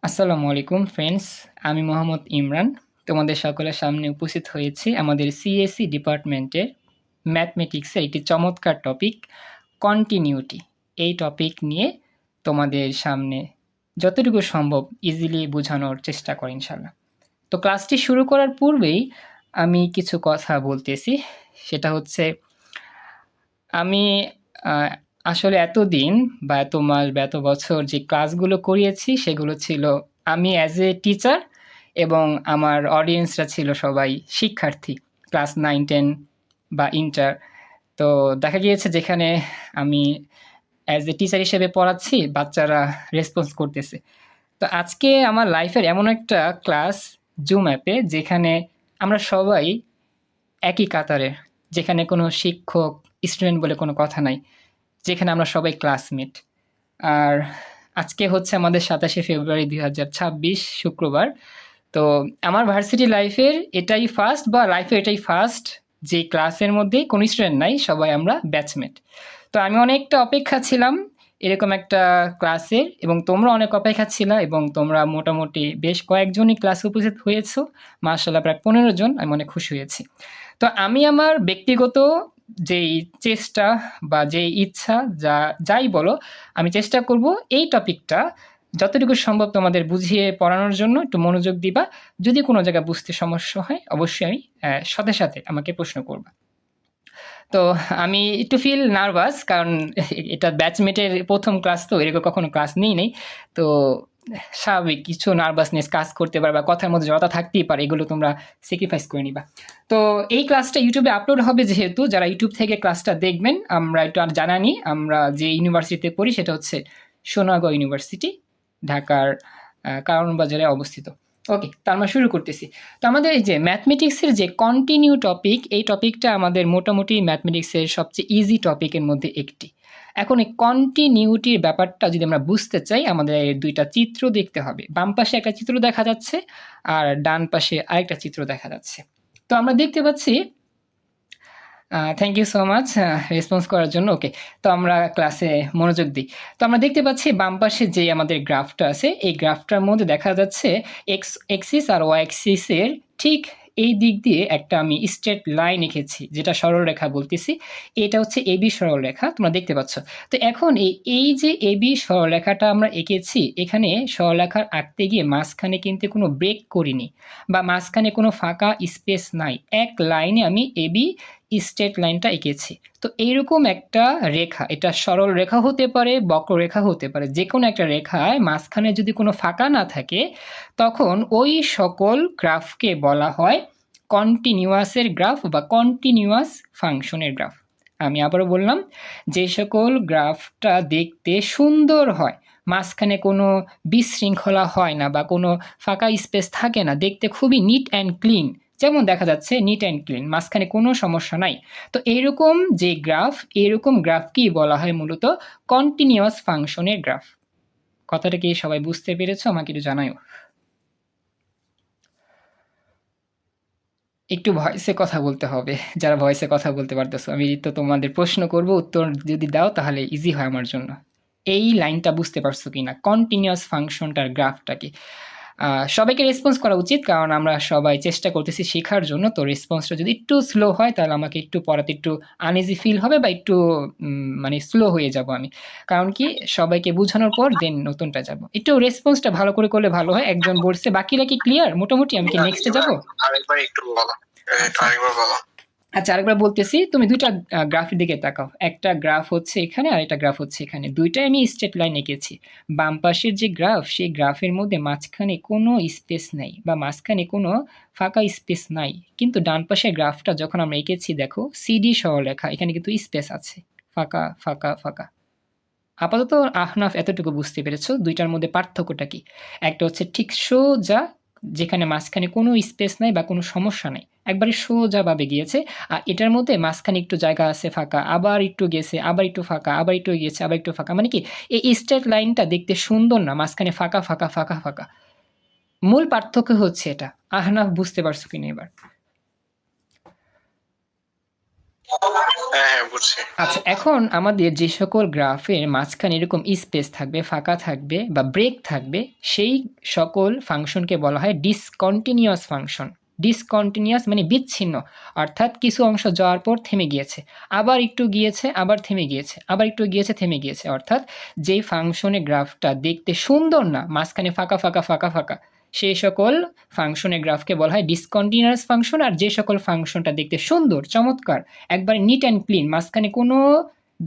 আসসালামু আলাইকুম ফ্রেন্ডস, আমি মোহাম্মদ ইমরান তোমাদের সকলের সামনে উপস্থিত হয়েছি আমাদের সিএসসি ডিপার্টমেন্টের ম্যাথমেটিক্সের একটি চমৎকার টপিক কন্টিনিউটি। এই টপিক নিয়ে তোমাদের সামনে যতটুকু সম্ভব ইজিলি বোঝানোর চেষ্টা করি ইনশাল্লাহ। তো ক্লাসটি শুরু করার পূর্বেই আমি কিছু কথা বলতেছি, সেটা হচ্ছে আমি আসলে এতদিন বা এত মাস বা এত বছর যে ক্লাসগুলো করিয়েছি সেগুলো ছিল আমি অ্যাজ এ টিচার এবং আমার অডিয়েন্সরা ছিল সবাই শিক্ষার্থী, ক্লাস 9-10 বা ইন্টার। তো দেখা গিয়েছে যেখানে আমি অ্যাজ এ টিচার হিসেবে পড়াচ্ছি, বাচ্চারা রেসপন্স করতেছে। তো আজকে আমার লাইফের এমন একটা ক্লাস জুম অ্যাপে যেখানে আমরা সবাই একই কাতারে, যেখানে কোনো শিক্ষক স্টুডেন্ট বলে কোনো কথা নাই, যেখানে আমরা সবাই ক্লাসমেট। আর আজকে হচ্ছে আমাদের 27শে ফেব্রুয়ারি 2026 শুক্রবার। তো আমার ভার্সিটি লাইফের এটাই ফার্স্ট বা লাইফের এটাই ফার্স্ট যে ক্লাসের মধ্যে কোনো স্টুডেন্ট নাই, সবাই আমরা ব্যাচমেট। তো আমি অনেকটা অপেক্ষা ছিলাম এরকম একটা ক্লাসের, এবং তোমরা অনেক অপেক্ষা ছিলা, এবং তোমরা মোটামুটি বেশ কয়েকজনই ক্লাসে উপস্থিত হয়েছো, মাশাআল্লাহ প্রায় 15 জন। আমি অনেক খুশি হয়েছি। তো আমি আমার ব্যক্তিগত যেই চেষ্টা বা যেই ইচ্ছা, যাই বলো, আমি চেষ্টা করব এই টপিকটা যতটুকু সম্ভব তোমাদের বুঝিয়ে পড়ানোর জন্য। একটু মনোযোগ দিবা, যদি কোনো জায়গায় বুঝতে সমস্যা হয় অবশ্যই আমি সাথে সাথে আমাকে প্রশ্ন করবা। তো আমি একটু ফিল নার্ভাস, কারণ এটা ব্যাচমেটের প্রথম ক্লাস, তো এরকম কখনো ক্লাস নিই নেই। তো স্বাভাবিক কিছু নার্ভাসনেস কাজ করতে পারে বা কথার মধ্যে জড়তা থাকতেই পারে, এগুলো তোমরা স্যাক্রিফাইস করে নিবা। তো এই ক্লাসটা ইউটিউবে আপলোড হবে, যেহেতু যারা ইউটিউব থেকে ক্লাসটা দেখবেন, আমরা একটু আর জানানি আমরা যে ইউনিভার্সিটিতে পড়ি সেটা হচ্ছে সোনারগাঁও ইউনিভার্সিটি, ঢাকার কারণ বাজারে অবস্থিত। ওকে, তো আমরা শুরু করতেছি। তো আমাদের এই যে ম্যাথমেটিক্সের যে কন্টিনিউ টপিক, এই টপিকটা আমাদের মোটামুটি ম্যাথমেটিক্সের সবচেয়ে ইজি টপিকের মধ্যে একটি। এখন এই কন্টিনিউটির ব্যাপারটা যদি আমরা বুঝতে চাই, আমাদের দুইটা চিত্র দেখতে হবে। বাম পাশে একটা চিত্র দেখা যাচ্ছে আর ডান পাশে আরেকটা চিত্র দেখা যাচ্ছে। তো আমরা দেখতে পাচ্ছি, thank you so much response করার জন্য। ওকে, তো আমরা ক্লাসে মনোযোগ দিই। তো আমরা দেখতে পাচ্ছি বাম পাশে যে আমাদের গ্রাফটা আছে, এই গ্রাফটার মধ্যে দেখা যাচ্ছে এক্স এক্সিস আর ওয়াই এক্সিসের ঠিক এই দিক দিয়ে একটা আমি স্ট্রেট লাইন এঁকেছি, যেটা সরলরেখা বলতেছি। এটা হচ্ছে এবি সরলরেখা, তোমরা দেখতে পাচ্ছ। তো এখন এই যে এবি সরলরেখাটা আমরা এঁকেছি, এখানে সরলরেখার আঁকতে গিয়ে মাঝখানে কিন্তু কোনো ব্রেক করিনি, বা মাঝখানে কোনো ফাঁকা স্পেস নাই, এক লাইনে আমি এবি স্ট্রেট লাইনটা এঁকেছি। তো এইরকম একটা রেখা, এটা সরল রেখা হতে পারে, বক্ররেখা হতে পারে, যে কোনো একটা রেখায় মাঝখানে যদি কোনো ফাঁকা না থাকে, তখন ওই সকল গ্রাফকে বলা হয় কন্টিনিউয়াসের গ্রাফ বা কন্টিনিউয়াস ফাংশনের গ্রাফ। আমি আবারও বললাম, যে সকল গ্রাফটা দেখতে সুন্দর হয়, মাঝখানে কোনো বিশৃঙ্খলা হয় না বা কোনো ফাঁকা স্পেস থাকে না, দেখতে খুবই নিট অ্যান্ড ক্লিন, যেমন দেখা যাচ্ছে নিট অ্যান্ড ক্লিন, মাঝখানে কোনো সমস্যা নাই, তো এইরকম যে গ্রাফ, এইরকম গ্রাফকেই বলা হয় মূলত কন্টিনিউয়াস ফাংশনের গ্রাফ। কথাটা কি সবাই বুঝতে পেরেছো? আমাকে একটু জানাও। একটু ভয়েসে কথা বলতে হবে, যারা ভয়েসে কথা বলতে পারতেছো। আমি তো তোমাদের প্রশ্ন করব, উত্তর যদি দাও তাহলে ইজি হয় আমার জন্য। এই লাইনটা বুঝতে পারছো কিনা, কন্টিনিউয়াস ফাংশনটার গ্রাফটাকে? সবাইকে রেসপন্স করা উচিত, কারণ আমরা সবাই চেষ্টা করতেছি শেখার জন্য। তো রেসপন্সটা যদি একটু স্লো হয় তাহলে আমাকে একটু পড়াতে একটু আনইজি ফিল হবে, বা একটু মানে স্লো হয়ে যাব আমি, কারণ কি সবাইকে বোঝানোর পর দেন নতুনটা যাব। একটু রেসপন্সটা ভালো করে করলে ভালো হয়। একজন বলছে, বাকিরা কি ক্লিয়ার মোটামুটি? আমি কি নেক্সটে যাব? আরেকবার একটু বলো। আচ্ছা আরেকবার বলো। আচ্ছা, আরেকবার বলতেছি। তুমি দুইটা গ্রাফের দিকে তাকাও, একটা গ্রাফ হচ্ছে এখানে আর একটা গ্রাফ হচ্ছে এখানে, দুইটাই আমি স্ট্রেট লাইন এঁকেছি। বাম পাশের যে গ্রাফ, সেই গ্রাফের মধ্যে মাঝখানে কোনো স্পেস নাই বা মাঝখানে কোনো ফাঁকা স্পেস নাই, কিন্তু ডান পাশের গ্রাফটা যখন আমরা এঁকেছি, দেখো সিডি সরলরেখা, এখানে কিন্তু স্পেস আছে, ফাঁকা ফাঁকা ফাঁকা। আপাতত আহনাফ এতটুকু বুঝতে পেরেছো দুইটার মধ্যে পার্থক্যটা কি? একটা হচ্ছে ঠিক সোজা, যেখানে মাঝখানে কোনো স্পেস নাই বা কোনো সমস্যা নাই, একবারে সোজাভাবে গিয়েছে। আর এটার মধ্যে মাঝখানে একটু জায়গা আছে ফাঁকা, আবার একটু গেছে, আবার একটু ফাঁকা, আবার একটু গেছে, আবার একটু ফাঁকা। মানে কি এই স্ট্রেট লাইনটা দেখতে সুন্দর না, মাঝখানে ফাঁকা ফাঁকা ফাঁকা ফাঁকা। মূল পার্থক্য হচ্ছে এটা। আহনাফ বুঝতে পারছো কিনা এবার? হ্যাঁ বুঝছি। আচ্ছা, এখন আমাদের যে সকল গ্রাফের মাঝখানে এরকম স্পেস থাকবে, ফাঁকা থাকবে বা ব্রেক থাকবে, সেই সকল ফাংশনকে বলা হয় ডিসকন্টিনিউয়াস ফাংশন। ডিসকন্টিনিউয়াস মানে বিচ্ছিন্ন, অর্থাৎ কিছু অংশ যাওয়ার পর থেমে গিয়েছে, আবার একটু গিয়েছে, আবার থেমে গিয়েছে, আবার একটু গিয়েছে, থেমে গিয়েছে। অর্থাৎ যেই ফাংশনের গ্রাফটা দেখতে সুন্দর না, মাঝখানে ফাঁকা ফাঁকা ফাঁকা ফাঁকা, সেই সকল ফাংশনের গ্রাফকে বলা হয় ডিসকন্টিনিউয়াস ফাংশন। আর যে সকল ফাংশনটা দেখতে সুন্দর, চমৎকার, একবারে নিট অ্যান্ড ক্লিন, মাঝখানে কোনো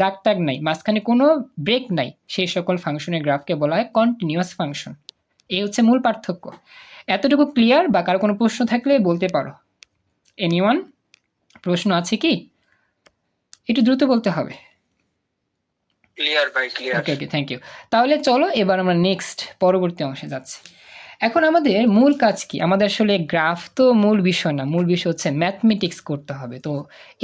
দাগ টাগ নাই, মাঝখানে কোনো ব্রেক নাই, সেই সকল ফাংশনের গ্রাফকে বলা হয় কন্টিনিউয়াস ফাংশন। এই হচ্ছে মূল পার্থক্য। এতটুকু ক্লিয়ার? বা কারো কোনো প্রশ্ন থাকলে বলতে পারো। এনিওয়ান? প্রশ্ন আছে কি? একটু দ্রুত বলতে হবে। ক্লিয়ার ভাই, clear. Okay okay, thank you. তাহলে চলো এবার আমরা নেক্সট পরবর্তী অংশে যাচ্ছি। এখন আমাদের মূল কাজ কি? আমাদের আসলে গ্রাফ তো মূল বিষয় না, মূল বিষয় হচ্ছে ম্যাথমেটিক্স করতে হবে। তো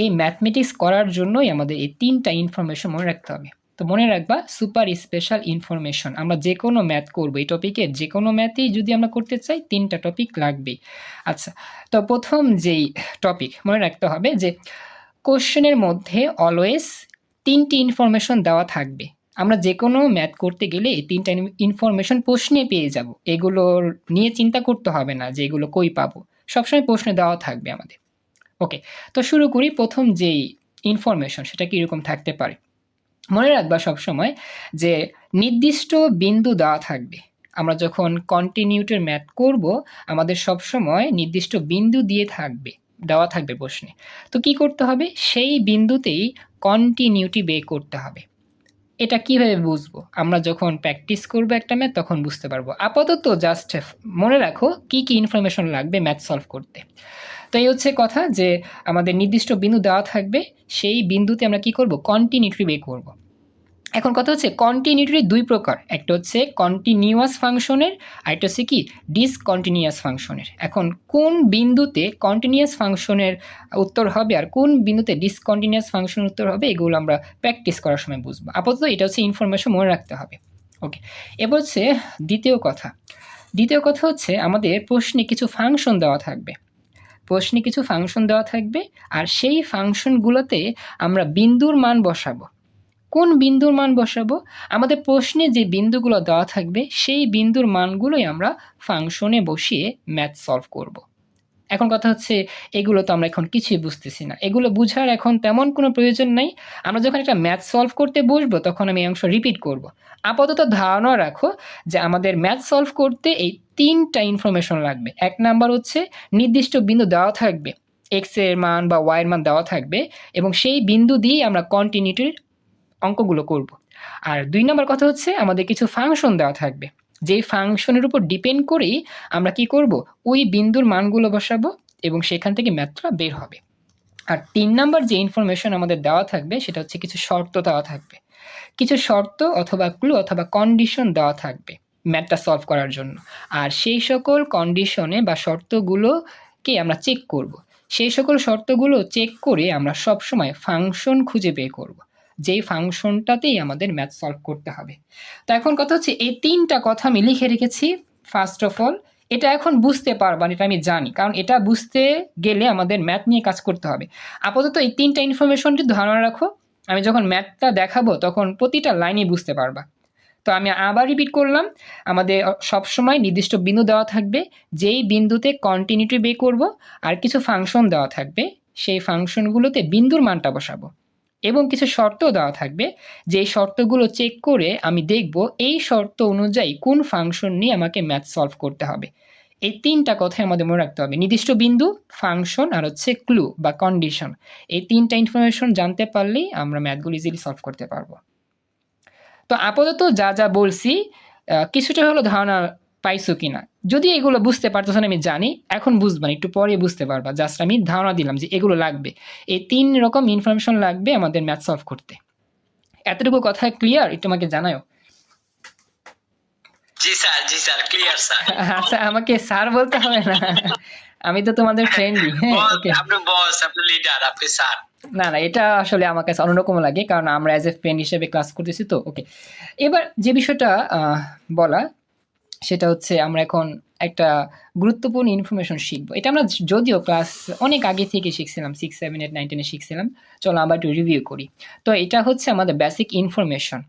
এই ম্যাথমেটিক্স করার জন্যই আমাদের এই 3টা ইনফরমেশন মনে রাখতে হবে। তো মনে রাখবা, সুপার স্পেশাল ইনফরমেশন। আমরা যে কোনো ম্যাথ করবো, এই টপিকের যে কোনো ম্যাথই যদি আমরা করতে চাই 3টা টপিক লাগবেই। আচ্ছা, তো প্রথম যেই টপিক মনে রাখতে হবে যে কোশ্চেনের মধ্যে অলওয়েজ 3টি ইনফরমেশন দেওয়া থাকবে। আমরা যে কোনো ম্যাথ করতে গেলে এই 3টা ইনফরমেশন প্রশ্নে পেয়ে যাব, এগুলোর নিয়ে চিন্তা করতে হবে না যে এগুলো কই পাবো, সবসময় প্রশ্নে দেওয়া থাকবে আমাদের। ওকে, তো শুরু করি। প্রথম যেই ইনফরমেশন সেটা কীরকম থাকতে পারে? মনে রাখবা সবসময় যে নির্দিষ্ট বিন্দু দেওয়া থাকবে। আমরা যখন কন্টিনিউটির ম্যাথ করব, আমাদের সবসময় নির্দিষ্ট বিন্দু দিয়ে থাকবে, দেওয়া থাকবে প্রশ্নে। তো কি করতে হবে? সেই বিন্দুতেই কন্টিনিউটি বের করতে হবে। এটা কিভাবে বুঝবো? আমরা যখন প্র্যাকটিস করবো একটা ম্যাথ তখন বুঝতে পারবো। আপাতত জাস্ট মনে রাখো কি কি ইনফরমেশন লাগবে ম্যাথ সলভ করতে। তো এই হচ্ছে কথা যে আমাদের নির্দিষ্ট বিন্দু দেওয়া থাকবে, সেই বিন্দুতে আমরা কি করব? কন্টিনিউটি বের করব। এখন কথা হচ্ছে কন্টিনিউটি 2 প্রকার, একটা হচ্ছে কন্টিনিউয়াস ফাংশনের, আর একটা হচ্ছে কি ডিসকন্টিনিউয়াস ফাংশনের। এখন কোন বিন্দুতে কন্টিনিউয়াস ফাংশনের উত্তর হবে আর কোন বিন্দুতে ডিসকন্টিনিউয়াস ফাংশনের উত্তর হবে, এগুলো আমরা প্র্যাকটিস করার সময় বুঝবো। আপাতত এটা হচ্ছে ইনফরমেশন মনে রাখতে হবে। ওকে, এবার হচ্ছে দ্বিতীয় কথা। দ্বিতীয় কথা হচ্ছে আমাদের প্রশ্নে কিছু ফাংশন দেওয়া থাকবে। প্রশ্নে কিছু ফাংশন দেওয়া থাকবে আর সেই ফাংশনগুলোতে আমরা বিন্দুর মান বসাবো। কোন বিন্দুর মান বসাবো? আমাদের প্রশ্নে যে বিন্দুগুলো দেওয়া থাকবে সেই বিন্দুর মানগুলোই আমরা ফাংশনে বসিয়ে ম্যাথ সলভ করব। এখন কথা হচ্ছে এগুলো তো আমরা এখন কিছুই বুঝতেছি না, এগুলো বুঝার এখন তেমন কোনো প্রয়োজন নাই। আমরা যখন একটা ম্যাথ সলভ করতে বসবো তখন আমি এই অংশ রিপিট করব। আপাতত ধারণা রাখো যে আমাদের ম্যাথ সলভ করতে এই 3টা ইনফরমেশন লাগবে। 1 নাম্বার হচ্ছে নির্দিষ্ট বিন্দু দেওয়া থাকবে, এক্স এর মান বা ওয়াই এর মান দেওয়া থাকবে এবং সেই বিন্দু দিয়ে আমরা কন্টিনিউটির অঙ্কগুলো করব। আর 2 নাম্বার কথা হচ্ছে আমাদের কিছু ফাংশন দেওয়া থাকবে, যেই ফাংশনের উপর ডিপেন্ড করেই আমরা কি করব? ওই বিন্দুর মানগুলো বসাবো এবং সেখান থেকে ম্যাথটা বের হবে। আর 3 নাম্বার যে ইনফরমেশন আমাদের দেওয়া থাকবে সেটা হচ্ছে কিছু শর্ত দেওয়া থাকবে। কিছু শর্ত অথবা ক্লু অথবা কন্ডিশন দেওয়া থাকবে ম্যাথটা সলভ করার জন্য। আর সেই সকল কন্ডিশনে বা শর্তগুলোকে আমরা চেক করব। সেই সকল শর্তগুলো চেক করে আমরা সবসময় ফাংশন খুঁজে বের করব, যেই ফাংশনটাতেই আমাদের ম্যাথ সলভ করতে হবে। তো এখন কথা হচ্ছে এই 3টা কথা আমি লিখে রেখেছি। ফার্স্ট অফ অল এটা এখন বুঝতে পারবেন, এটা আমি জানি, কারণ এটা বুঝতে গেলে আমাদের ম্যাথ নিয়ে কাজ করতে হবে। আপাতত এই 3টা ইনফরমেশনটি ধারণা রাখো, আমি যখন ম্যাথটা দেখাবো তখন প্রতিটা লাইনই বুঝতে পারবা। তো আমি আবার রিপিট করলাম, আমাদের সবসময় নির্দিষ্ট বিন্দু দেওয়া থাকবে, যেই বিন্দুতে কন্টিনিউটি বের করব, আর কিছু ফাংশন দেওয়া থাকবে, সেই ফাংশনগুলোতে বিন্দুর মানটা বসাবো এবং কিছু শর্ত দেওয়া থাকবে, যেই শর্তগুলো চেক করে আমি দেখব এই শর্ত অনুযায়ী কোন ফাংশন নিয়ে আমাকে ম্যাথ সলভ করতে হবে। এই 3টা কথাই আমাদের মনে রাখতে হবে, নির্দিষ্ট বিন্দু, ফাংশন আর হচ্ছে ক্লু বা কন্ডিশন। এই 3টা ইনফরমেশন জানতে পারলেই আমরা ম্যাথগুলো ইজিলি সলভ করতে পারবো। তো আপাতত যা যা বলছি কিছুটা হলো ধারণা পাইছো কিনা? যদি এগুলো বুঝতে পারতেছো না আমি জানি, এখন বুঝবা, একটু পরে বুঝতে পারবা। জাস্ট আমি ধারণা দিলাম যে এগুলো লাগবে, এই 3 রকম ইনফরমেশন লাগবে আমাদের ম্যাথ সলভ করতে। এতটুকু কথা ক্লিয়ার? একটু আমাকে জানাও। জি স্যার, ক্লিয়ার স্যার। আচ্ছা, আমাকে স্যার বলতে হবে না, আমি তো তোমাদের ফ্রেন্ডই। ওকে, আপনি বস, আপনি লিডার, আপনি স্যার। না না, এটা আসলে আমার কাছে অন্যরকম লাগে, কারণ আমরা অ্যাজ এ ফ্রেন্ড হিসেবে ক্লাস করতেছি তো। ওকে, এবার যে বিষয়টা বলা, সেটা হচ্ছে আমরা এখন একটা গুরুত্বপূর্ণ ইনফরমেশন শিখবো। এটা আমরা যদিও ক্লাস অনেক আগে থেকে শিখছিলাম, 6, 7, 8, 9, 10 শিখছিলাম। চলো আবার একটু রিভিউ করি। তো এটা হচ্ছে আমাদের বেসিক ইনফরমেশন।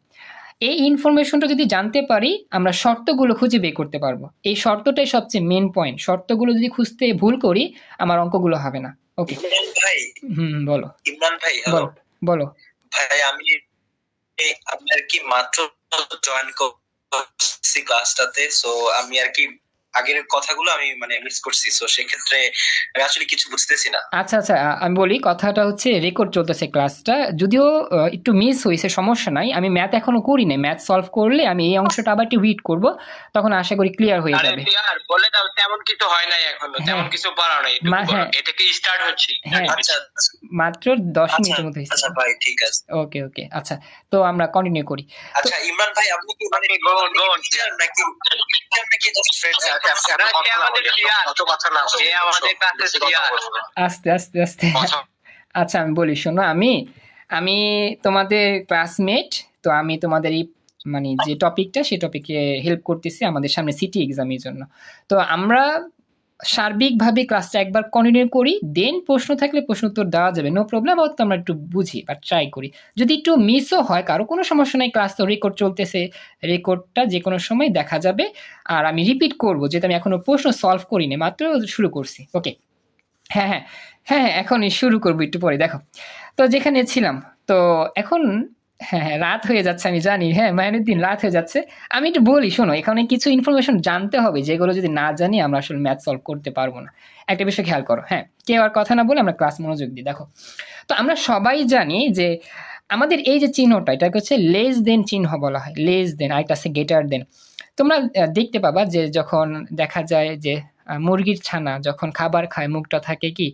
এই ইনফরমেশনটা যদি জানতে পারি আমরা শর্তগুলো খুঁজে বের করতে পারবো। এই শর্তটাই সবচেয়ে মেন পয়েন্ট। শর্তগুলো যদি খুঁজতে ভুল করি আমার অঙ্কগুলো হবে না। ওকে ইমরান ভাই, বলো ইমরান ভাই, বলো বলো। ভাই আমি আর কি মাত্র জয়েন করছি ক্লাসটাতে, সো আমি আর কি আগের কথাগুলো আমি মানে মিস করছি, সো সেক্ষেত্রে আমি আসলে কিছু বুঝতেছি না। আচ্ছা আচ্ছা, আমি বলি, কথাটা হচ্ছে রেকর্ড চলতেছে ক্লাসটা, যদিও একটু মিস হয়েছে, সমস্যা নাই। আমি ম্যাথ এখনো করি নাই, ম্যাথ সলভ করলে আমি এই অংশটা আবার একটু রিড করব, তখন আশা করি ক্লিয়ার হয়ে যাবে। আর বলে দাও, তেমন কিছু হয় নাই এখনো, তেমন কিছু পড়া নাই, হ্যাঁ এটা কি স্টার্ট হচ্ছে? হ্যাঁ, আচ্ছা মাত্র 10 মিনিটের মতো হয়েছে। আচ্ছা ভাই, ঠিক আছে। ওকে ওকে, আচ্ছা তো আমরা কন্টিনিউ করি। আচ্ছা ইমরান ভাই, আপনি কি মানে টিচার নাকি জাস্ট ফ্রেন্ডস? আমাদের ক্লিয়ার, অত কথা না, যে আমাদের কাছে ক্লিয়ার। আস্তে আস্তে আস্তে। আচ্ছা আমি বলি, শোনো, আমি তোমাদের ক্লাসমেট, তো আমি তোমাদের এই মানে যে টপিকটা সেই টপিকে হেল্প করতেছি আমাদের সামনে সিটি এক্সামের জন্য। তো আমরা সার্বিকভাবে ক্লাসটা একবার কন্টিনিউ করি, দেন প্রশ্ন থাকলে প্রশ্ন উত্তর দেওয়া যাবে, নো প্রবলেম। অত আমরা একটু বুঝি বা ট্রাই করি। যদি একটু মিসও হয় কারো, কোনো সমস্যা নাই, ক্লাস তো রেকর্ড চলতেছে, রেকর্ডটা যে কোনো সময় দেখা যাবে। আর আমি রিপিট করবো, যেহেতু আমি এখনো প্রশ্ন সলভ করিনি, মাত্র শুরু করছি। ওকে, হ্যাঁ হ্যাঁ হ্যাঁ, এখনই শুরু করবো একটু পরে। দেখো, তো যেখানে ছিলাম, তো এখন হ্যাঁ হ্যাঁ রাত হয়ে যাচ্ছে আমি জানি, হ্যাঁ মাইনুদ্দিন, রাত হয়ে যাচ্ছে। আমি একটু বলি, শোনো, এখানে কিছু ইনফরমেশন জানতে হবে যেগুলো যদি না জানি আমরা আসলে ম্যাথ সলভ করতে পারবো না। একটা বিষয় খেয়াল করো, হ্যাঁ, কেউ আর কথা না বলে আমরা ক্লাস মনোযোগ দিই। দেখো, তো আমরা সবাই জানি যে আমাদের এই যে চিহ্নটা, এটাকে হচ্ছে লেস দেন চিহ্ন বলা হয়, লেস দেন, আর একটা আছে গ্রেটার দেন। তোমরা দেখতে পাবা যে যখন দেখা যায় যে মুরগির ছানা যখন খাবার খায়, মুখটা থাকে কি,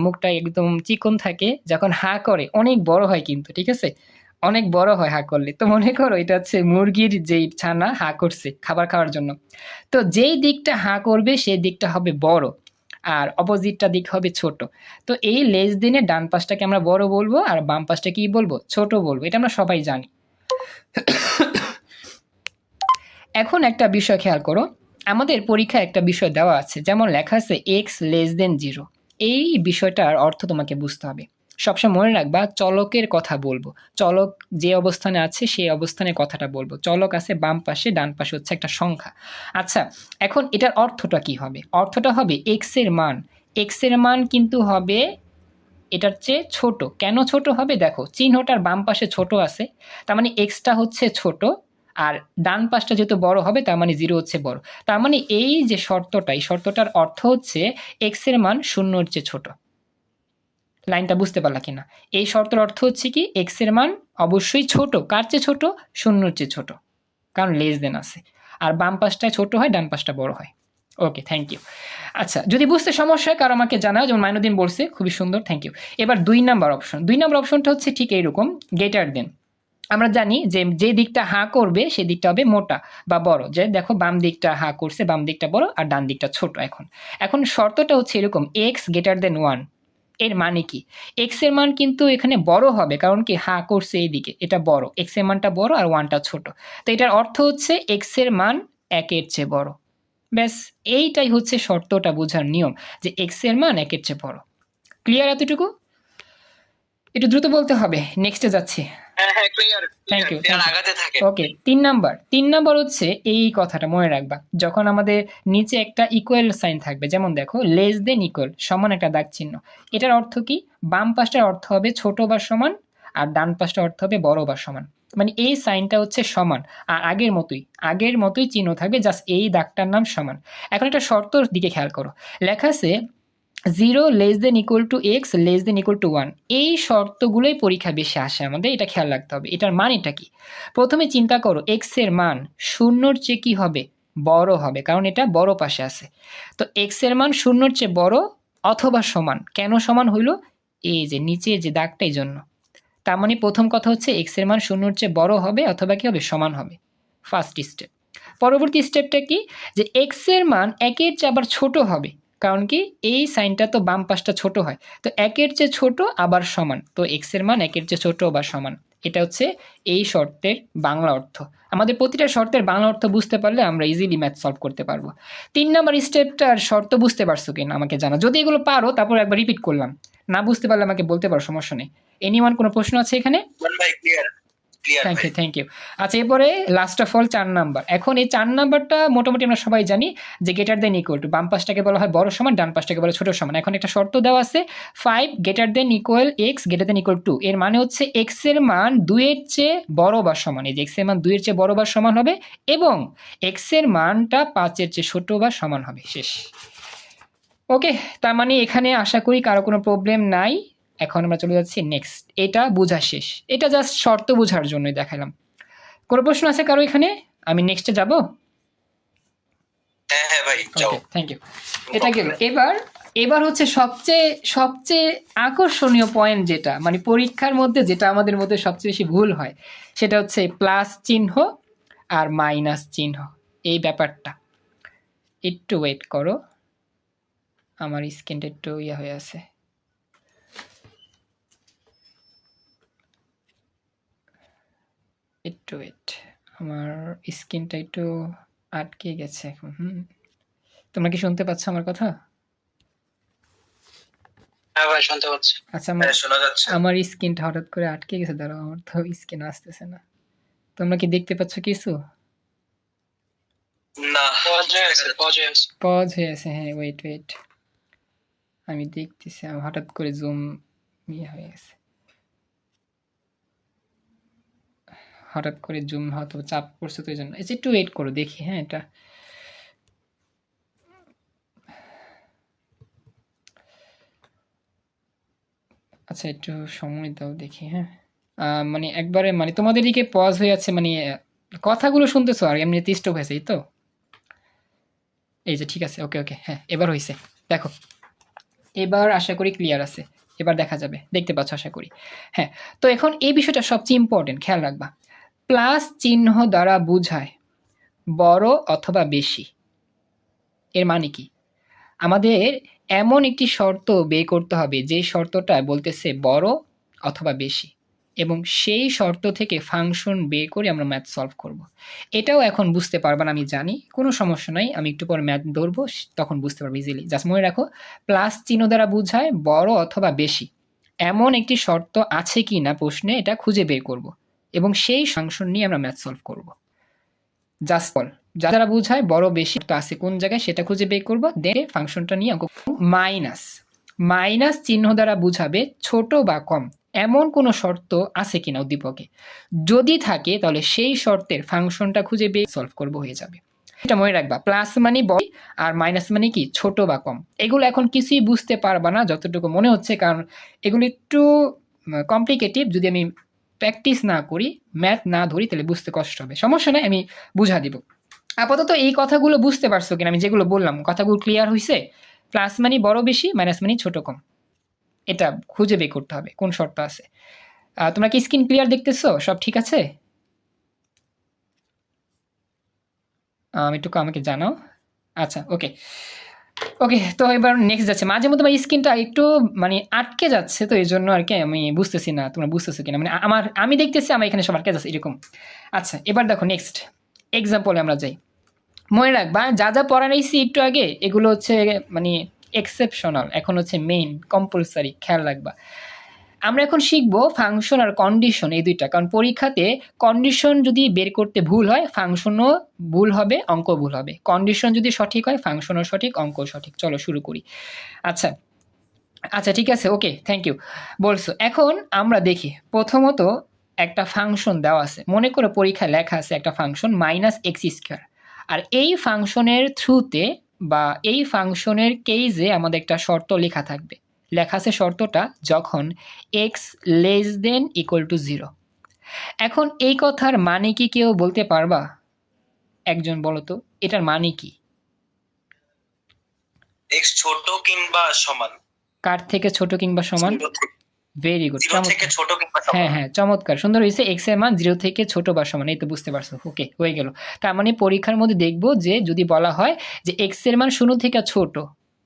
মুখটা একদম চিকন থাকে, যখন হা করে অনেক বড় হয় কিন্তু, ঠিক আছে, অনেক বড় হয় হা করলে। তো মনে করো এটা হচ্ছে মুরগির যেই ছানা হা করছে খাবার খাওয়ার জন্য। তো যেই দিকটা হা করবে সেই দিকটা হবে বড়, আর অপোজিটটা দিক হবে ছোট। তো এই লেস দিনে ডান পাশটাকে আমরা বড় বলবো আর বাম পাশটা কি বলবো, ছোট বলবো। এটা আমরা সবাই জানি। এখন একটা বিষয় খেয়াল করো, আমাদের পরীক্ষায় একটা বিষয় দেওয়া আছে, যেমন লেখা আছে এক্স লেস দেন 0। এই বিষয়টার অর্থ তোমাকে বুঝতে হবে। সবসময় মনে রাখবা, চলকের কথা বলবো, চলক যে অবস্থানে আছে সেই অবস্থানে কথাটা বলবো। চলক আছে বাম পাশে, ডান পাশে হচ্ছে একটা সংখ্যা। আচ্ছা, এখন এটার অর্থটা কি হবে? অর্থটা হবে এক্স এর মান, এক্স এর মান কিন্তু হবে এটার চেয়ে ছোট। কেন ছোট হবে? দেখো, চিহ্নটার বাম পাশে ছোট আছে, তার মানে এক্সটা হচ্ছে ছোট, আর ডান পাশটা যেহেতু বড় হবে তার মানে 0 হচ্ছে বড়। তার মানে এই যে শর্তটা, এই শর্তটার অর্থ হচ্ছে এক্স এর মান 0-র চেয়ে ছোট। লাইনটা বুঝতে পারলা কিনা? এই শর্তের অর্থ হচ্ছে কি, এক্স এর মান অবশ্যই ছোট। কার চেয়ে ছোট? 0-র চেয়ে ছোট, কারণ লেস দেন আছে। আর বাম পাশটায় ছোট হয়, ডান পাশটা বড় হয়। ওকে, থ্যাংক ইউ। আচ্ছা, যদি বুঝতে সমস্যা হয় কারো আমাকে জানাও, যেমন মাইনুদ্দিন বলছে, খুবই সুন্দর, থ্যাংক ইউ। এবার 2 নাম্বার অপশন। 2 নাম্বার অপশনটা হচ্ছে ঠিক এইরকম, গ্রেটার দেন। আমরা জানি যে দিকটা হা করবে সেই দিকটা হবে মোটা বা বড়। যে দেখো, বাম দিকটা হা করছে, বাম দিকটা বড় আর ডান দিকটা ছোট। এখন শর্তটা হচ্ছে এরকম, এক্স গ্রেটার দেন 1। এর মানে কি, এক্স এর মান কিন্তু এখানে বড় হবে, কারণ কি হা করছে এইদিকে, এটা বড়, এক্স এর মানটা বড় আর 1টা ছোট। তো এটার অর্থ হচ্ছে এক্স এর মান 1-এর চেয়ে বড়। ব্যাস, এইটাই হচ্ছে শর্তটা বোঝার নিয়ম, যে এক্স এর মান 1-এর চেয়ে বড়। ক্লিয়ার এতটুকু? একটু দ্রুত বলতে হবে, নেক্সটে যাচ্ছি। Thank you. ওকে, 3 নাম্বার হচ্ছে এই কথাটা মনে রাখবা, যখন আমাদের নিচে একটা ইকুয়াল সাইন থাকবে, যেমন দেখো লেস দেন ইকুয়াল, সমান একটা দাগ চিহ্ন, এটার অর্থ কি, বাম পাশটার অর্থ হবে ছোট বা সমান, আর ডান পাশটার অর্থ হবে বড় বা সমান। মানে এই সাইনটা হচ্ছে সমান, আর আগের মতোই চিহ্ন থাকবে, জাস্ট এই দাগটার নাম সমান। এখন একটা শর্তর দিকে খেয়াল করো, লেখা আছে 0 less than equal to x less than equal to 1। এই শর্তগুলোই পরীক্ষা বেশি আসে আমাদের, এটা খেয়াল রাখতে হবে। এটার মানেটা কি? প্রথমে চিন্তা করো, এক্স এর মান 0-র চেয়ে কি হবে, বড় হবে, কারণ এটা বড় পাশে আছে। তো এক্স এর মান 0-র চেয়ে বড় অথবা সমান। কেন সমান হইল? এই যে নিচে যে দাগটা, এই জন্য। তার মানে প্রথম কথা হচ্ছে এক্স এর মান 0-র চেয়ে বড় হবে অথবা কি হবে, সমান হবে, ফার্স্ট স্টেপ। পরবর্তী স্টেপটা কি, যে এক্স এর মান 1-এর চেয়ে আবার ছোট হবে, কারণ কি এই সাইনটা তো বাম পাশটা ছোট হয়, তো 1-এর চেয়ে ছোট আবার সমান, তো এক্স এর মান 1-এর চেয়ে ছোট বা সমান। এটা হচ্ছে এই শর্তের বাংলা অর্থ। আমাদের প্রতিটা শর্তের বাংলা অর্থ বুঝতে পারলে আমরা ইজিলি ম্যাথ সলভ করতে পারবো। 3 নাম্বার স্টেপটার শর্ত বুঝতে পারছো কিনা আমাকে জানা, যদি এগুলো পারো তারপর একবার রিপিট করলাম, না বুঝতে পারলে আমাকে বলতে পারো, সমস্যা নেই। এনিওয়ান কোনো প্রশ্ন আছে এখানে? ভাই ক্লিয়ার ক্লিয়ার থ্যাংক ভাই। You thank you. আচ্ছা, এরপরে লাস্ট অফ অল 4 নাম্বার। এখন এই 4 নাম্বারটা মোটামুটি আমরা সবাই জানি যে গ্রেটার দেন ইকুয়াল টু, বাম পাশটাকে বলা হয় বড় সমান, ডান পাশটাকে বলা ছোট সমান। এখন একটা শর্ত দেওয়া আছে 5 greater than equal x greater than equal 2, এর মানে হচ্ছে এক্স এর মান 2 এর চেয়ে বড় বা সমান, এই যে এক্স এর মান 2 এর চেয়ে বড় বা সমান হবে এবং এক্স এর মানটা 5 এর চেয়ে ছোট বা সমান হবে, শেষ। ওকে, তার মানে এখানে আশা করি কারো কোনো প্রবলেম নাই। এখন আমরা চলে যাচ্ছি নেক্সট। এটা বোঝা শেষ, এটা জাস্ট শর্ত বোঝার জন্যই দেখালাম। কোনো প্রশ্ন আছে কারো এখানে? আমি নেক্সটে যাব। হ্যাঁ হ্যাঁ ভাই যাও। ওকে, থ্যাংক ইউ। এটা গেল। এবার হচ্ছে সবচেয়ে সবচেয়ে আকর্ষণীয় পয়েন্ট, যেটা মানে পরীক্ষার মধ্যে যেটা আমাদের মধ্যে সবচেয়ে বেশি ভুল হয়, সেটা হচ্ছে প্লাস চিহ্ন আর মাইনাস চিহ্ন, এই ব্যাপারটা। একটু ওয়েট করো, আমার স্ক্রিনটা একটু ইয়ে হয়ে আছে। একটু ওয়েট, আমার স্ক্রিনটা একটু আটকে গেছে এখন। তোমরা কি শুনতে পাচ্ছ আমার কথা? হ্যাঁ ভাই শুনতে পাচ্ছি। আচ্ছা, হ্যাঁ শোনা যাচ্ছে। আমার স্ক্রিনটা হঠাৎ করে আটকে গেছে, দাঁড়াও, আমার তো স্ক্রিন আসতেছে না। তোমরা কি দেখতে পাচ্ছ কিছু? না পজ হয়ে আছে। পজ হয়ে আছে, হ্যাঁ, ওয়েট, আমি দেখতেছি। আমার হঠাৎ করে জুম ইয়ে হয়ে গেছে, হঠাৎ করে জুম হয়তো চাপ পড়ছে, তো এই জন্য। একটু ওয়েট করো, দেখি। হ্যাঁ, এটা আচ্ছা, একটু সময় দাও, দেখি। হ্যাঁ, মানে একবারে মানে তোমাদের দিকে পজ হয়ে আছে, মানে কথাগুলো শুনতেছো আর এমনিতে স্টপ হয়েছে, এই তো। এই যে ঠিক আছে, ওকে ওকে, হ্যাঁ এবার হয়েছে। দেখো, এবার আশা করি ক্লিয়ার আছে, এবার দেখা যাবে, দেখতে পাচ্ছ আশা করি। হ্যাঁ, তো এখন এই বিষয়টা সবচেয়ে ইম্পর্টেন্ট, খেয়াল রাখবা। প্লাস চিহ্ন দ্বারা বোঝায় বড় অথবা বেশি। এর মানে কি? আমাদের এমন একটি শর্ত বের করতে হবে যে শর্তটা বলতেছে বড় অথবা বেশি, এবং সেই শর্ত থেকে ফাংশন বের করে আমরা ম্যাথ সলভ করব। এটাও এখন বুঝতে পারবা না আমি জানি, কোনো সমস্যা নাই, আমি একটু পর ম্যাথ ধরবো, তখন বুঝতে পারবো ইজিলি। জাস্ট মনে রাখো, প্লাস চিহ্ন দ্বারা বোঝায় বড় অথবা বেশি, এমন একটি শর্ত আছে কি না প্রশ্নে, এটা খুঁজে বের করব এবং সেই ফাংশন নিয়ে আমরা ম্যাথ সলভ করব। জাস্ট বল যারা বোঝায় বড় বেশি তো আছে কোন জায়গায়, সেটা খুঁজে বের করবো, দেন ফাংশনটা নিয়ে অঙ্ক। মাইনাস চিহ্ন দ্বারা বুঝাবে ছোট বা কম, এমন কোনো শর্ত আছে কিনা উদ্দীপকে, যদি থাকে তাহলে সেই শর্তের ফাংশনটা খুঁজে বের সলভ করব, হয়ে যাবে। এটা মনে রাখবা, প্লাস মানে বড় আর মাইনাস মানে কি ছোট বা কম। এগুলো এখন কিছুই বুঝতে পারবা না যতটুকু মনে হচ্ছে, কারণ এগুলো একটু কমপ্লিকেটিভ। যদি আমি প্র্যাকটিস না করি, ম্যাথ না ধরি, তাহলে বুঝতে কষ্ট হবে। সমস্যা নাই, আমি বুঝা দিব। আপাতত এই কথাগুলো বুঝতে পারছো কিনা, আমি যেগুলো বললাম কথাগুলো ক্লিয়ার হয়েছে? প্লাস মানে বড় বেশি, মাইনাস মানে ছোট কম, এটা খুঁজে বের করতে হবে কোন শর্ত আছে। তোমরা কি স্ক্রিন ক্লিয়ার দেখতেছো? সব ঠিক আছে? একটু আমাকে জানাও। আচ্ছা, ওকে ওকে, তো এবার নেক্সট যাচ্ছে। মাঝে মধ্যে আমার স্ক্রিনটা একটু মানে আটকে যাচ্ছে, তো এই জন্য আর কি আমি বুঝতেছি না তোমরা বুঝতেছো কিনা, মানে আমি দেখতেছি আমার এখানে সব আটকে যাচ্ছে এরকম। আচ্ছা, এবার দেখো নেক্সট এক্সাম্পলে আমরা যাই। মনে রাখবা, যা যা পড়াইছি একটু আগে, এগুলো হচ্ছে মানে এক্সেপশনাল, এখন হচ্ছে মেইন কম্পালসারি, খেয়াল রাখবা। আমরা এখন শিখবো ফাংশন আর কন্ডিশন, এই দুইটা। কারণ পরীক্ষাতে কন্ডিশন যদি বের করতে ভুল হয়, ফাংশনও ভুল হবে, অঙ্ক ভুল হবে। কন্ডিশন যদি সঠিক হয়, ফাংশনও সঠিক, অঙ্ক সঠিক। চলো শুরু করি। আচ্ছা আচ্ছা, ঠিক আছে, ওকে, থ্যাংক ইউ বলছো। এখন আমরা দেখি, প্রথমত একটা ফাংশন দেওয়া আছে, মনে করো পরীক্ষায় লেখা আছে একটা ফাংশন -x², আর এই ফাংশনের থ্রুতে বা এই ফাংশনের কেজে আমাদের একটা শর্ত লেখা থাকবে। লেখা আছে শর্তটা যখন x <= 0। এখন এই কথার মানে কি কেউ বলতে পারবা? একজন বলো তো, এটার মানে কি? x ছোট কিংবা সমান। কার থেকে ছোট কিংবা সমান? ভেরি গুড, হ্যাঁ হ্যাঁ, চমৎকার, সুন্দর হয়েছে। এক্স এর মান 0 থেকে ছোট বা সমান, এই তো বুঝতে পারছো। ওকে, হয়ে গেল। তার মানে পরীক্ষার মধ্যে দেখবো যে যদি বলা হয় যে এক্স এর মান 0 থেকে ছোট,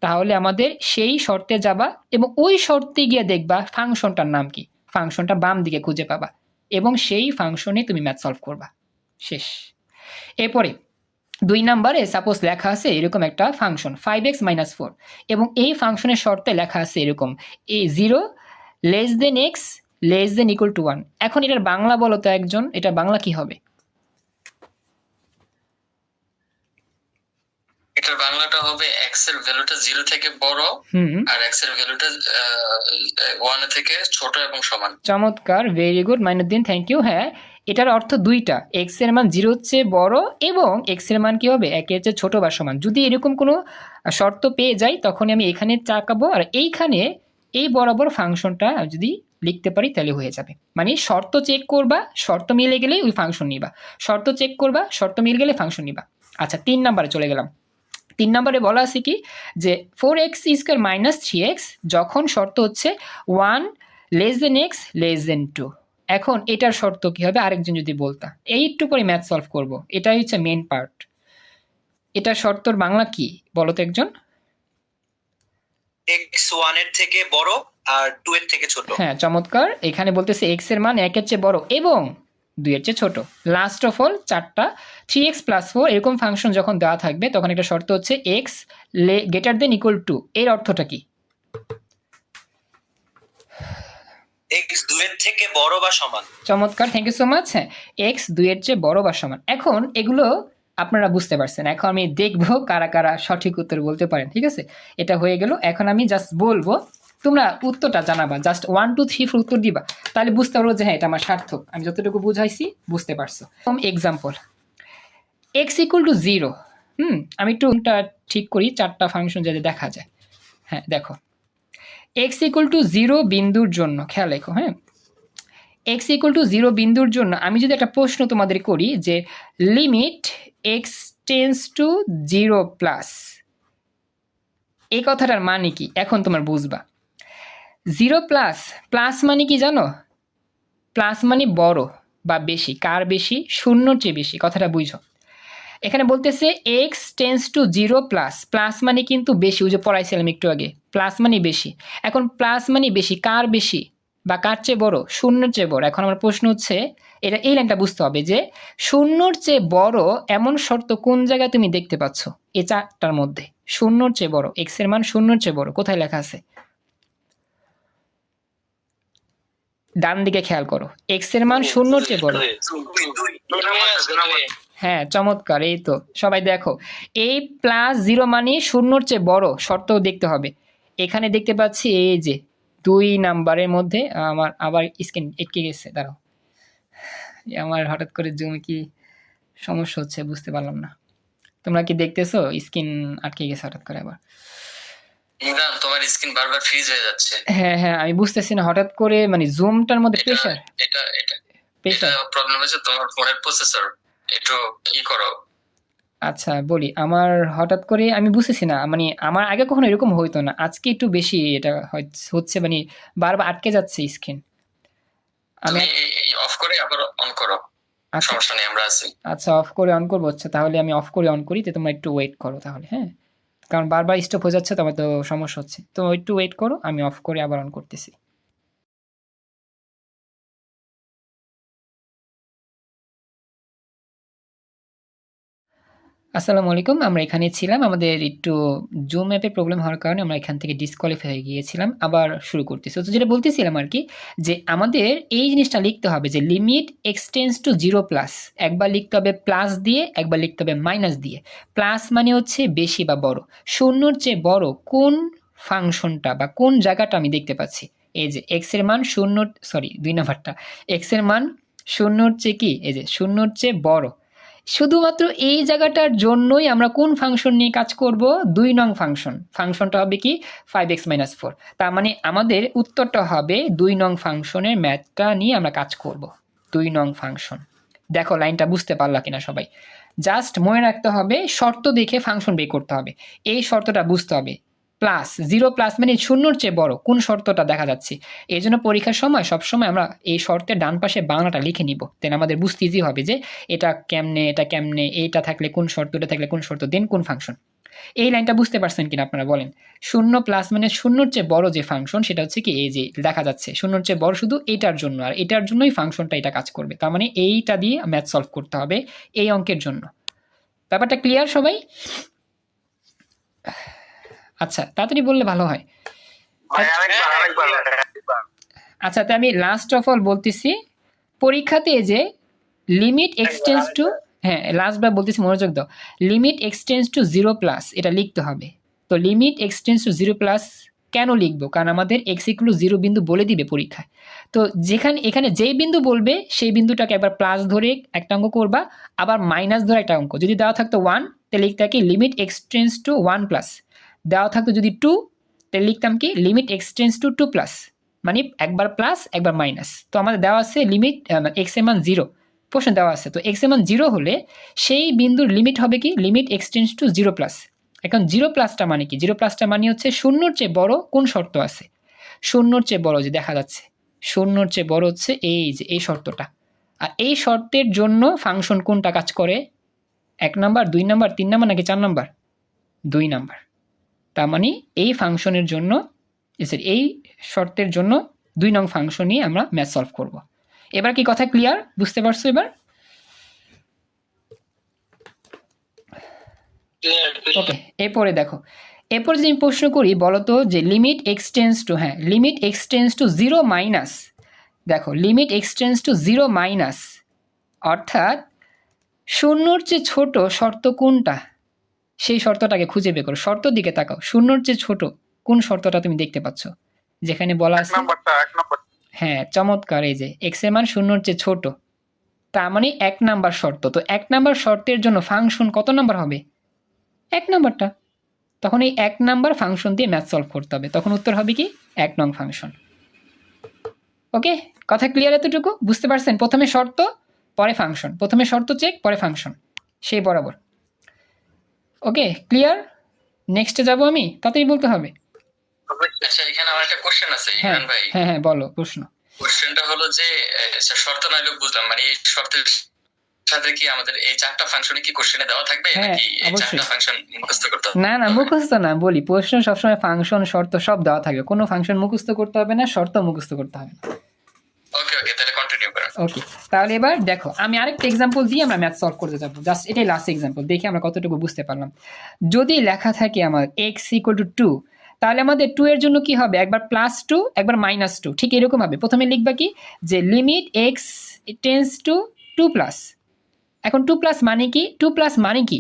তাহলে আমাদের সেই শর্তে যাবা এবং ওই শর্তে গিয়ে দেখবা ফাংশনটার নাম কি, ফাংশনটা বাম দিকে খুঁজে পাবা। এবং সেই ফাংশনে তুমি ম্যাথ সলভ করবা, শেষ। এরপরে 2 নম্বরে সাপোজ লেখা আছে এরকম একটা ফাংশন 5x - 4 এবং এই ফাংশনের শর্তে লেখা আছে এরকম a0 less than x less than equal to 1। এখন এটার বাংলা বলো তো একজন, এটা বাংলা কি হবে? এটার বাংলাটা হবে x এর ভ্যালুটা 0 থেকে বড় আর x এর ভ্যালুটা 1 থেকে ছোট এবং সমান। চমৎকার, very good Mainuddin, thank you. হ্যাঁ, এটার অর্থ দুইটা, x এর মান 0 এর চেয়ে বড় এবং x এর মান কি হবে 1 এর চেয়ে ছোট বা সমান। যদি এরকম কোনো শর্ত পেয়ে যাই তখন আমি এখানে চাকাবো আর এইখানে এই বরাবর ফাংশনটা যদি লিখতে পারি তাহলে হয়ে যাবে। মানে শর্ত চেক করবা, শর্ত মিলে গেলেই ওই ফাংশন নিবা, শর্ত চেক করবা, শর্ত মিলে গেলে ফাংশন নিবা। আচ্ছা, 3 নম্বরে চলে গেলাম। 3 নম্বরে বলা আছে কি যে 4x স্কয়ার মাইনাস 3x যখন শর্ত হচ্ছে 1 less than x less than 2। এখন এটার শর্ত কি হবে আরেকজন যদি বলতা, এই একটু পরে ম্যাথ সলভ করব, এটাই হচ্ছে মেইন পার্ট। এটার শর্তর বাংলা কি বলো তো একজন? x 1 এর থেকে বড় আর 2 এর থেকে ছোট। হ্যাঁ, চমৎকার। এখানে বলতেছে x এর মান 1 এর চেয়ে বড় এবং 2 এর চেয়ে ছোট। লাস্ট অফ অল 4টা 3x + 4 এরকম ফাংশন যখন দেওয়া থাকবে তখন একটা শর্ত হচ্ছে x greater than equal to. এর অর্থটা কি? x 2 এর থেকে বড় বা সমান। চমৎকার, থ্যাংক ইউ সো মাচ। হ্যাঁ, x 2 এর চেয়ে বড় বা সমান। এখন এগুলো আপনারা বুঝতে পারছেন, এখন আমি দেখবো কারা কারা সঠিক উত্তর বলতে পারেন। ঠিক আছে, এটা হয়ে গেল। এখন আমি জাস্ট বলবো, তোমরা উত্তরটা জানাবা, জাস্ট 1 2 3 4 উত্তর দিবা, তাহলে বুঝতে পারবো যে হ্যাঁ এটা আমার সার্থক, আমি যতটুকু বুঝাইছি বুঝতে পারছো। Example x = 0। আমি একটু ঠিক করি, 4টা ফাংশন যাতে দেখা যায়। হ্যাঁ দেখো, x = 0 বিন্দুর জন্য খেয়াল রেখো। হ্যাঁ, x = 0 বিন্দুর জন্য আমি যদি একটা প্রশ্ন তোমাদের করি যে limit x tends to 0 plus, এই কথাটার মানে কি এখন তোমার বুঝবা। 0 প্লাস, প্লাস মানে কি জানো? প্লাস মানে বড় বা বেশি। কার বেশি? শূন্যর চেয়ে বেশি, কথাটা বুঝো। এখানে বলতেছে x tends to 0 plus, plus মানে কিন্তু বেশি, ওই যে পড়াইছিলাম একটু আগে, প্লাস মানে বেশি। এখন প্লাস মানে বেশি, কার বেশি বা কার চেয়ে বড়? শূন্যর চেয়ে বড়। এখন আমার প্রশ্ন হচ্ছে, এটা এই লাইনটা বুঝতে হবে যে শূন্যর চেয়ে বড় এমন শর্ত কোন জায়গায় তুমি দেখতে পাচ্ছ এই 4টার মধ্যে? শূন্যর চেয়ে বড়, x এর মান শূন্যর চেয়ে বড়, কোথায় লেখা আছে? ডান দিকে খেয়াল করো, x এর মান শূন্যর চেয়ে বড়। হ্যাঁ, চমৎকার, এই তো সবাই দেখো, এই +0 মানে শূন্যর চেয়ে বড় শর্ত দেখতে হবে। এখানে দেখতে পাচ্ছি এই যে 2 নাম্বারের মধ্যে আমার আবার স্ক্রিন আটকে গেছে, দাঁড়াও, আমার হঠাৎ করে জুমে কি সমস্যা হচ্ছে বুঝতে পারলাম না। তোমরা কি দেখতেছো স্ক্রিন আটকে গেছে হঠাৎ করে আবার? ইমরান, তোমার স্ক্রিন বারবার ফ্রিজ হয়ে যাচ্ছে। হ্যাঁ হ্যাঁ, আমি বুঝতেছি না হঠাৎ করে, মানে জুমটার মধ্যে প্রেসার প্রবলেম হচ্ছে তোমার ফোনের প্রসেসর, একটু কি করো। আচ্ছা বলি, আমার হঠাৎ করে আমি বুঝতেছি না, মানে আমার আগে কখনো এরকম হইতো না, আজকে একটু বেশি এটা হচ্ছে, মানে বারবার আটকে যাচ্ছে স্ক্রিন। আমি অফ করে আবার অন করো, সমস্যা নেই, আমরা আছি। আচ্ছা, অফ করে অন করবো। আচ্ছা, তাহলে আমি অফ করে অন করি, তো তোমরা একটু ওয়েট করো তাহলে। হ্যাঁ, কারণ বারবার স্টপ হয়ে যাচ্ছে তো, আমার তো সমস্যা হচ্ছে, তো একটু ওয়েট করো, আমি অফ করে আবার অন করতেছি। আসসালামু আলাইকুম, আমরা এখানে ছিলাম, আমাদের একটু জুম অ্যাপে প্রবলেম হওয়ার কারণে আমরা এখান থেকে ডিসকোয়ালিফাই হয়ে গিয়েছিলাম, আবার শুরু করতেছি। তো যেটা বলতেছিলাম আর কি, যে আমাদের এই জিনিসটা লিখতে হবে যে limit x tends to 0 plus, একবার লিখতে হবে প্লাস দিয়ে, একবার লিখতে হবে মাইনাস দিয়ে। প্লাস মানে হচ্ছে বেশি বা বড়, শূন্যর চেয়ে বড় কোন ফাংশনটা বা কোন জায়গাটা আমি দেখতে পাচ্ছি, এই যে x এর মান শূন্য, সরি 2 নাম্বারটা, x এর মান শূন্যর চেয়ে কি, এই যে শূন্যর চেয়ে বড়, শুধুমাত্র এই জায়গাটার জন্যই আমরা কোন ফাংশন নিয়ে কাজ করব? 2 নং ফাংশন। ফাংশনটা হবে কি 5x - 4। তার মানে আমাদের উত্তরটা হবে 2 নং ফাংশনের ম্যাথটা নিয়ে আমরা কাজ করব। 2 নং ফাংশন। দেখো লাইনটা বুঝতে পারলা কিনা সবাই? জাস্ট মনে রাখতে হবে, শর্ত দেখে ফাংশন বের করতে হবে, এই শর্তটা বুঝতে হবে। প্লাস 0 প্লাস মানে শূন্যর চেয়ে বড় কোন শর্তটা দেখা যাচ্ছে। এই জন্য পরীক্ষার সময় সবসময় আমরা এই শর্তের ডান পাশে বাংলাটা লিখে নিব, দেন আমাদের বুঝতে ইজি হবে যে এটা কেমনে, এটা কেমনে, এইটা থাকলে কোন শর্ত, এটা থাকলে কোন শর্ত, দেন কোন ফাংশন। এই লাইনটা বুঝতে পারছেন কিনা আপনারা বলেন? শূন্য প্লাস মানে শূন্যর চেয়ে বড় যে ফাংশন সেটা হচ্ছে কি এই যে দেখা যাচ্ছে শূন্যর চেয়ে বড় শুধু এটার জন্য, আর এটার জন্যই ফাংশনটা এটা কাজ করবে। তার মানে এইটা দিয়ে ম্যাথ সলভ করতে হবে এই অঙ্কের জন্য। ব্যাপারটা ক্লিয়ার সবাই? আচ্ছা, তাড়াতাড়ি বললে ভালো হয়। আচ্ছা, তো আমি লাস্ট অফ অল বলতেছি, পরীক্ষাতে যে লিমিট এক্সটেন্স টু, হ্যাঁ লাস্ট বার বলতেছি, মনোযোগ দাও, লিমিট এক্সটেন্স টু 0+ এটা লিখতে হবে। তো লিমিট এক্সটেন্স টু 0+ কেন লিখবো? কারণ আমাদের x=0 বিন্দু বলে দিবে পরীক্ষায়। তো এখানে যেই বিন্দু বলবে সেই বিন্দুটাকে একবার প্লাস ধরে একটা অঙ্ক করবা, আবার মাইনাস ধরে একটা অঙ্ক। যদি দেওয়া থাকতো 1 তাহলে লিখতাম কি লিমিট এক্সটেন্স টু 1+, দেওয়া থাকতো যদি 2 তাহলে লিখতাম কি লিমিট এক্সটেন্স টু 2+, মানে একবার প্লাস একবার মাইনাস। তো আমাদের দেওয়া আছে লিমিট x এর মান 0, প্রশ্ন দেওয়া আছে। তো x এর মান 0 হলে সেই বিন্দুর লিমিট হবে কি লিমিট এক্সটেন্স টু 0+। এখন 0+টা মানে কি? 0+টা মানে হচ্ছে শূন্যর চেয়ে বড় কোন শর্ত আছে। শূন্যর চেয়ে বড় যে দেখা যাচ্ছে, শূন্যর চেয়ে বড় হচ্ছে এই যে এই শর্তটা। আর এই শর্তের জন্য ফাংশন কোনটা কাজ করে? 1 নাম্বার, 2 নাম্বার, 3 নাম্বার নাকি 4 নাম্বার? 2 নাম্বার। তার মানে এই ফাংশনের জন্য, এই শর্তের জন্য 2 নং ফাংশন নিয়ে আমরা ম্যাথ সলভ করব। এবার কি কথা ক্লিয়ার? বুঝতে পারছো এবার? ওকে, এরপরে দেখো, এরপর যদি আমি প্রশ্ন করি বলতো যে লিমিট এক্সটেন্স টু, হ্যাঁ লিমিট এক্সটেন্স টু 0-, দেখো লিমিট এক্সটেন্স টু 0-, অর্থাৎ শূন্যর চেয়ে ছোট শর্ত কোনটা সেই শর্তটাকে খুঁজে বের করো। শর্তর দিকে তাকাও, শূন্যর চেয়ে ছোট কোন শর্তটা তুমি দেখতে পাচ্ছ? যেখানে বলা আছে, হ্যাঁ চমৎকার, এই যে x এর মান শূন্যর চেয়ে ছোট, তার মানে 1 নাম্বার শর্ত। তো 1 নাম্বার শর্তের জন্য ফাংশন কত নাম্বার হবে? 1 নাম্বারটা। তখন এই 1 নাম্বার ফাংশন দিয়ে ম্যাথ সলভ করতে হবে। তখন উত্তর হবে কি 1 নং ফাংশন। ওকে, কথা ক্লিয়ার এতটুকু? বুঝতে পারছেন? প্রথমে শর্ত পরে ফাংশন, প্রথমে শর্ত চেক পরে ফাংশন, সেই বরাবর। Okay clear? নেক্সটে যাব আমি, তাড়াতাড়ি বলতে হবে। আচ্ছা, এখানে আমার একটা কোশ্চেন আছে হ্যাঁ ইমরান ভাই। হ্যাঁ হ্যাঁ বলো প্রশ্ন। কোশ্চেনটা হলো যে শর্ত নাইলে বুঝলাম, মানে এই শর্তের সাথে কি আমাদের এই 4টা ফাংশনে কি কোশ্চেনে দেওয়া থাকবে নাকি এই 4টা ফাংশন মুখস্থ করতে হবে? না না, মুখস্থ না, বলি প্রশ্ন সবসময় ফাংশন শর্ত সব দেওয়া থাকবে, কোনো ফাংশন মুখস্থ করতে হবে না, শর্ত মুখস্থ করতে হবে না। ওকে ওকে, তাহলে কন্টিনিউ করো। ওকে, তাহলে এবার দেখো আমি আরেকটা এক্সাম্পল দিয়ে আমরা ম্যাথ সলভ করতে যাবো। জাস্ট এটাই লাস্ট এক্সাম্পল, দেখি আমরা কতটুকু বুঝতে পারলাম। যদি লেখা থাকে আমার x=2, তাহলে আমাদের 2 এর জন্য কি হবে? একবার +2 একবার -2, ঠিক এরকম হবে। প্রথমে লিখবা কি যে লিমিট x টেন্ডস টু 2+। এখন 2+ মানে কি? 2+ মানে কি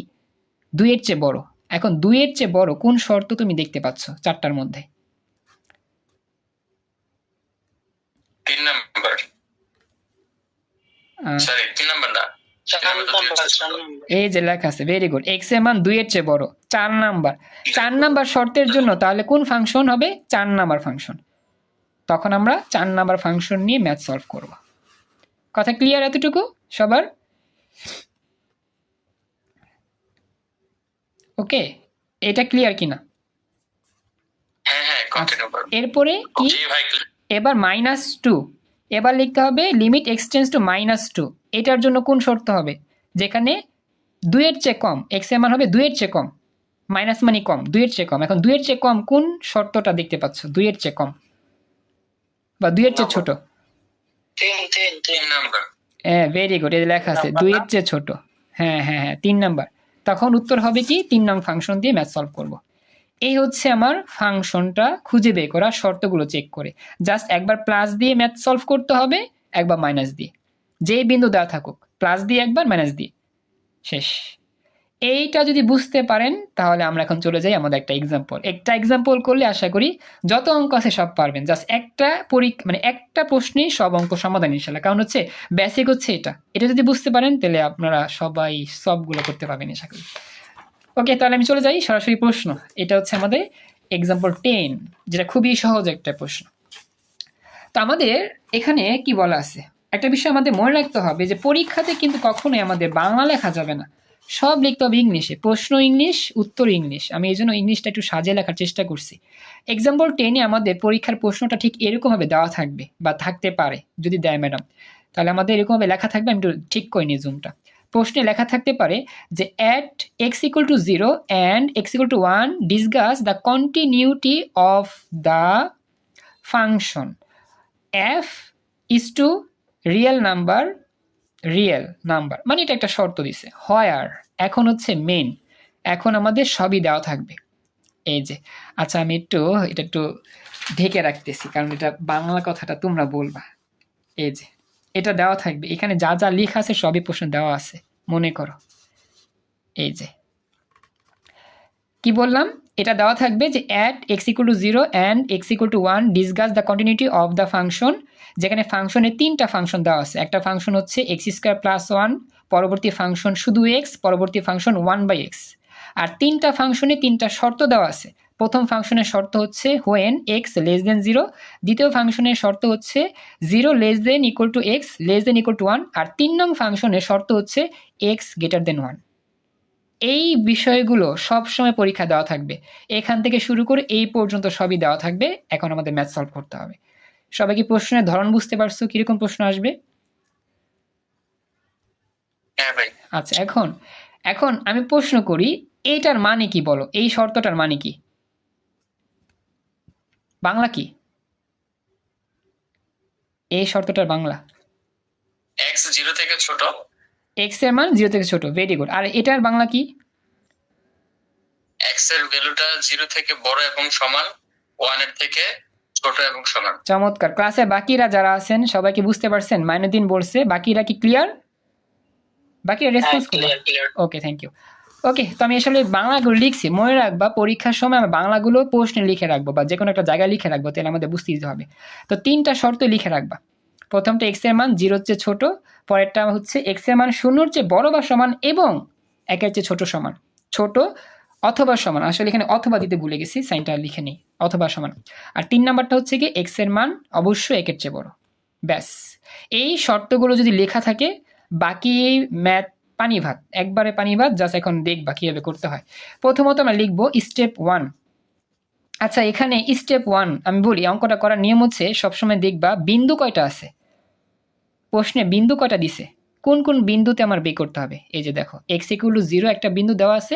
2 এর চেয়ে বড়। এখন 2 এর চেয়ে বড় কোন শর্ত তুমি দেখতে পাচ্ছ 4টার মধ্যে? 3 নাম্বার, সরি 3 নাম্বার না, এই যে লেখা আছে, ভেরি গুড, x এর মান 2 এর চেয়ে বড়, 4 নাম্বার। 4 নাম্বার শর্তের জন্য তাহলে কোন ফাংশন হবে? 4 নাম্বার ফাংশন। তখন আমরা 4 নাম্বার ফাংশন নিয়ে ম্যাথ সলভ করব। কথা ক্লিয়ার এতটুকু সবার? ওকে, এটা ক্লিয়ার কিনা? হ্যাঁ হ্যাঁ, কন্টিনিউ করো। এরপরে কি? জি ভাই। এবার -2, এবার লিখতে হবে লিমিট এক্সটেন্স টু -2। এটার জন্য কোন শর্ত হবে? যেখানে 2 এর চেয়ে কম, x এর মান হবে 2 এর চেয়ে কম, মাইনাস মানে কম, 2 এর চেয়ে কম। এখন 2 এর চেয়ে কম কোন শর্তটা দেখতে পাচ্ছ? 2 এর চেয়ে কম বা 2 এর চেয়ে ছোট? 3 নাম্বার। হ্যাঁ ভেরি গুড, এই লেখা আছে 2 এর চেয়ে ছোট। হ্যাঁ হ্যাঁ হ্যাঁ 3 নাম্বার। তখন উত্তর হবে কি 3 নং ফাংশন দিয়ে ম্যাথ সলভ করব। এই হচ্ছে আমার ফাংশনটা খুঁজে বের করা, শর্তগুলো চেক করে। জাস্ট একবার প্লাস দিয়ে ম্যাথ সলভ করতে হবে, একবার মাইনাস দিয়ে, যেই বিন্দু দেওয়া থাকুক প্লাস দিয়ে একবার মাইনাস দিয়ে, শেষ। এইটা যদি বুঝতে পারেন তাহলে আমরা এখন চলে যাই আমাদের একটা এক্সাম্পল করলে আশা করি যত অঙ্ক আছে সব পারবেন। জাস্ট একটা মানে একটা প্রশ্নেই সব অঙ্ক সমাধান ইনশাল্লাহ। কারণ হচ্ছে বেসিক হচ্ছে এটা যদি বুঝতে পারেন তাহলে আপনারা সবাই সবগুলো করতে পারবেন আশা করি। ওকে, তাহলে আমি চলে যাই সরাসরি প্রশ্ন। এটা হচ্ছে আমাদের এক্সাম্পল 10, যেটা খুবই সহজ একটা প্রশ্ন। তো আমাদের এখানে কি বলা আছে, একটা বিষয় আমাদের মনে রাখতে হবে যে পরীক্ষাতে কিন্তু কখনোই আমাদের বাংলা লেখা যাবে না, সব লিখতে হবে ইংলিশে। প্রশ্ন ইংলিশ, উত্তর ইংলিশ। আমি এই জন্য ইংলিশটা একটু সাজিয়ে লেখার চেষ্টা করছি। এক্সাম্পল 10-এ আমাদের পরীক্ষার প্রশ্নটা ঠিক এরকমভাবে দেওয়া থাকবে বা থাকতে পারে, যদি দেয় ম্যাডাম, তাহলে আমাদের এরকমভাবে লেখা থাকবে। আমি একটু ঠিক করে নিই জুমটা। প্রশ্নে লেখা থাকতে পারে যে at x equal two 0 and x equal two 1 discuss the continuity of the function F is two real number মানে এটা একটা শর্ত দিছে। হোয়ার এখন হচ্ছে মেন, এখন আমাদের সবই দেওয়া থাকবে। এই যে আচ্ছা আমি এটা একটু ঢেকে রাখতেছি কারণ এটা বাংলা কথাটা তোমরা বলবা। এই যে এটা দেওয়া থাকবে, এখানে যা যা লেখা আছে সবই প্রশ্ন দেওয়া আছে, মনে করো। এই যে কি বললাম, এটা দেওয়া থাকবে যে at x equal two 0 and x equal two 1 discuss the continuity of the function, যেখানে ফাংশনের 3টা ফাংশন দেওয়া আছে। একটা ফাংশন হচ্ছে এক্স স্কোয়ার প্লাস 1, পরবর্তী ফাংশন শুধু এক্স, পরবর্তী ফাংশন 1/x। আর 3টা ফাংশনে 3টা শর্ত দেওয়া আছে। প্রথম ফাংশনের শর্ত হচ্ছে হোয়েন এক্স লেস দেন 0, দ্বিতীয় ফাংশনের শর্ত হচ্ছে 0 less than equal to x less than equal to 1, আর 3 নং ফাংশনের শর্ত হচ্ছে এক্স গ্রেটার দেন 1। এই বিষয়গুলো সবসময় পরীক্ষা দেওয়া থাকবে, এখান থেকে শুরু করে এই পর্যন্ত সবই দেওয়া থাকবে। এখন আমাদের ম্যাথ সলভ করতে হবে। সবাই কি প্রশ্নের ধরন বুঝতে পারছো, কিরকম প্রশ্ন আসবে? আচ্ছা এখন আমি প্রশ্ন করি, এইটার মানে কি বলো, এই শর্তটার মানে কি, বাংলা কি এই শর্তটার বাংলা? x 0 থেকে ছোট, x এর মান 0 থেকে ছোট। Very good. আর এটার বাংলা কি? x এর ভ্যালুটা 0 থেকে বড় এবং সমান, 1 এর থেকে ছোট এবং সমান। চমৎকার। ক্লাসে বাকিরা যারা আছেন সবাইকে বুঝতে পারছেন? মাইনুদ্দিন বলছে, বাকিরা কি ক্লিয়ার? বাকিরা রেসপন্স করো। ওকে, থ্যাংক ইউ। ওকে, তো আমি আসলে বাংলাগুলো লিখছি, মনে রাখবা পরীক্ষার সময় আমি বাংলাগুলো প্রশ্নে লিখে রাখবো বা যে কোনো একটা জায়গায় লিখে রাখবো, তাহলে আমাদের বুঝতে দিতে হবে। তো 3টা শর্ত লিখে রাখবা। প্রথমটা এক্স এর মান 0-র চেয়ে ছোট, পরেরটা হচ্ছে এক্স এর মান 0-র চেয়ে বড় বা সমান এবং 1-এর চেয়ে ছোট সমান, ছোট অথবা সমান। আসলে এখানে অথবা দিতে ভুলে গেছি, সাইনটা লিখে নেই, অথবা সমান। আর 3 নাম্বারটা হচ্ছে কি এক্স এর মান অবশ্যই 1-এর চেয়ে বড়। ব্যাস, এই শর্তগুলো যদি লেখা থাকে, বাকি ম্যাথ পানি ভাত, একবারে পানি ভাত। জাস্ট এখন দেখবা কিভাবে করতে হয়। প্রথমত আমরা লিখবো স্টেপ 1। আচ্ছা, এখানে স্টেপ 1 আমি বলি, অঙ্কটা করার নিয়ম হচ্ছে সবসময় দেখবা বিন্দু কয়টা আছে, প্রশ্নে বিন্দু কয়টা দিছে, কোন কোন বিন্দুতে আমার বের করতে হবে। এই যে দেখো এক্স ইকুয়াল টু 0 একটা বিন্দু দেওয়া আছে,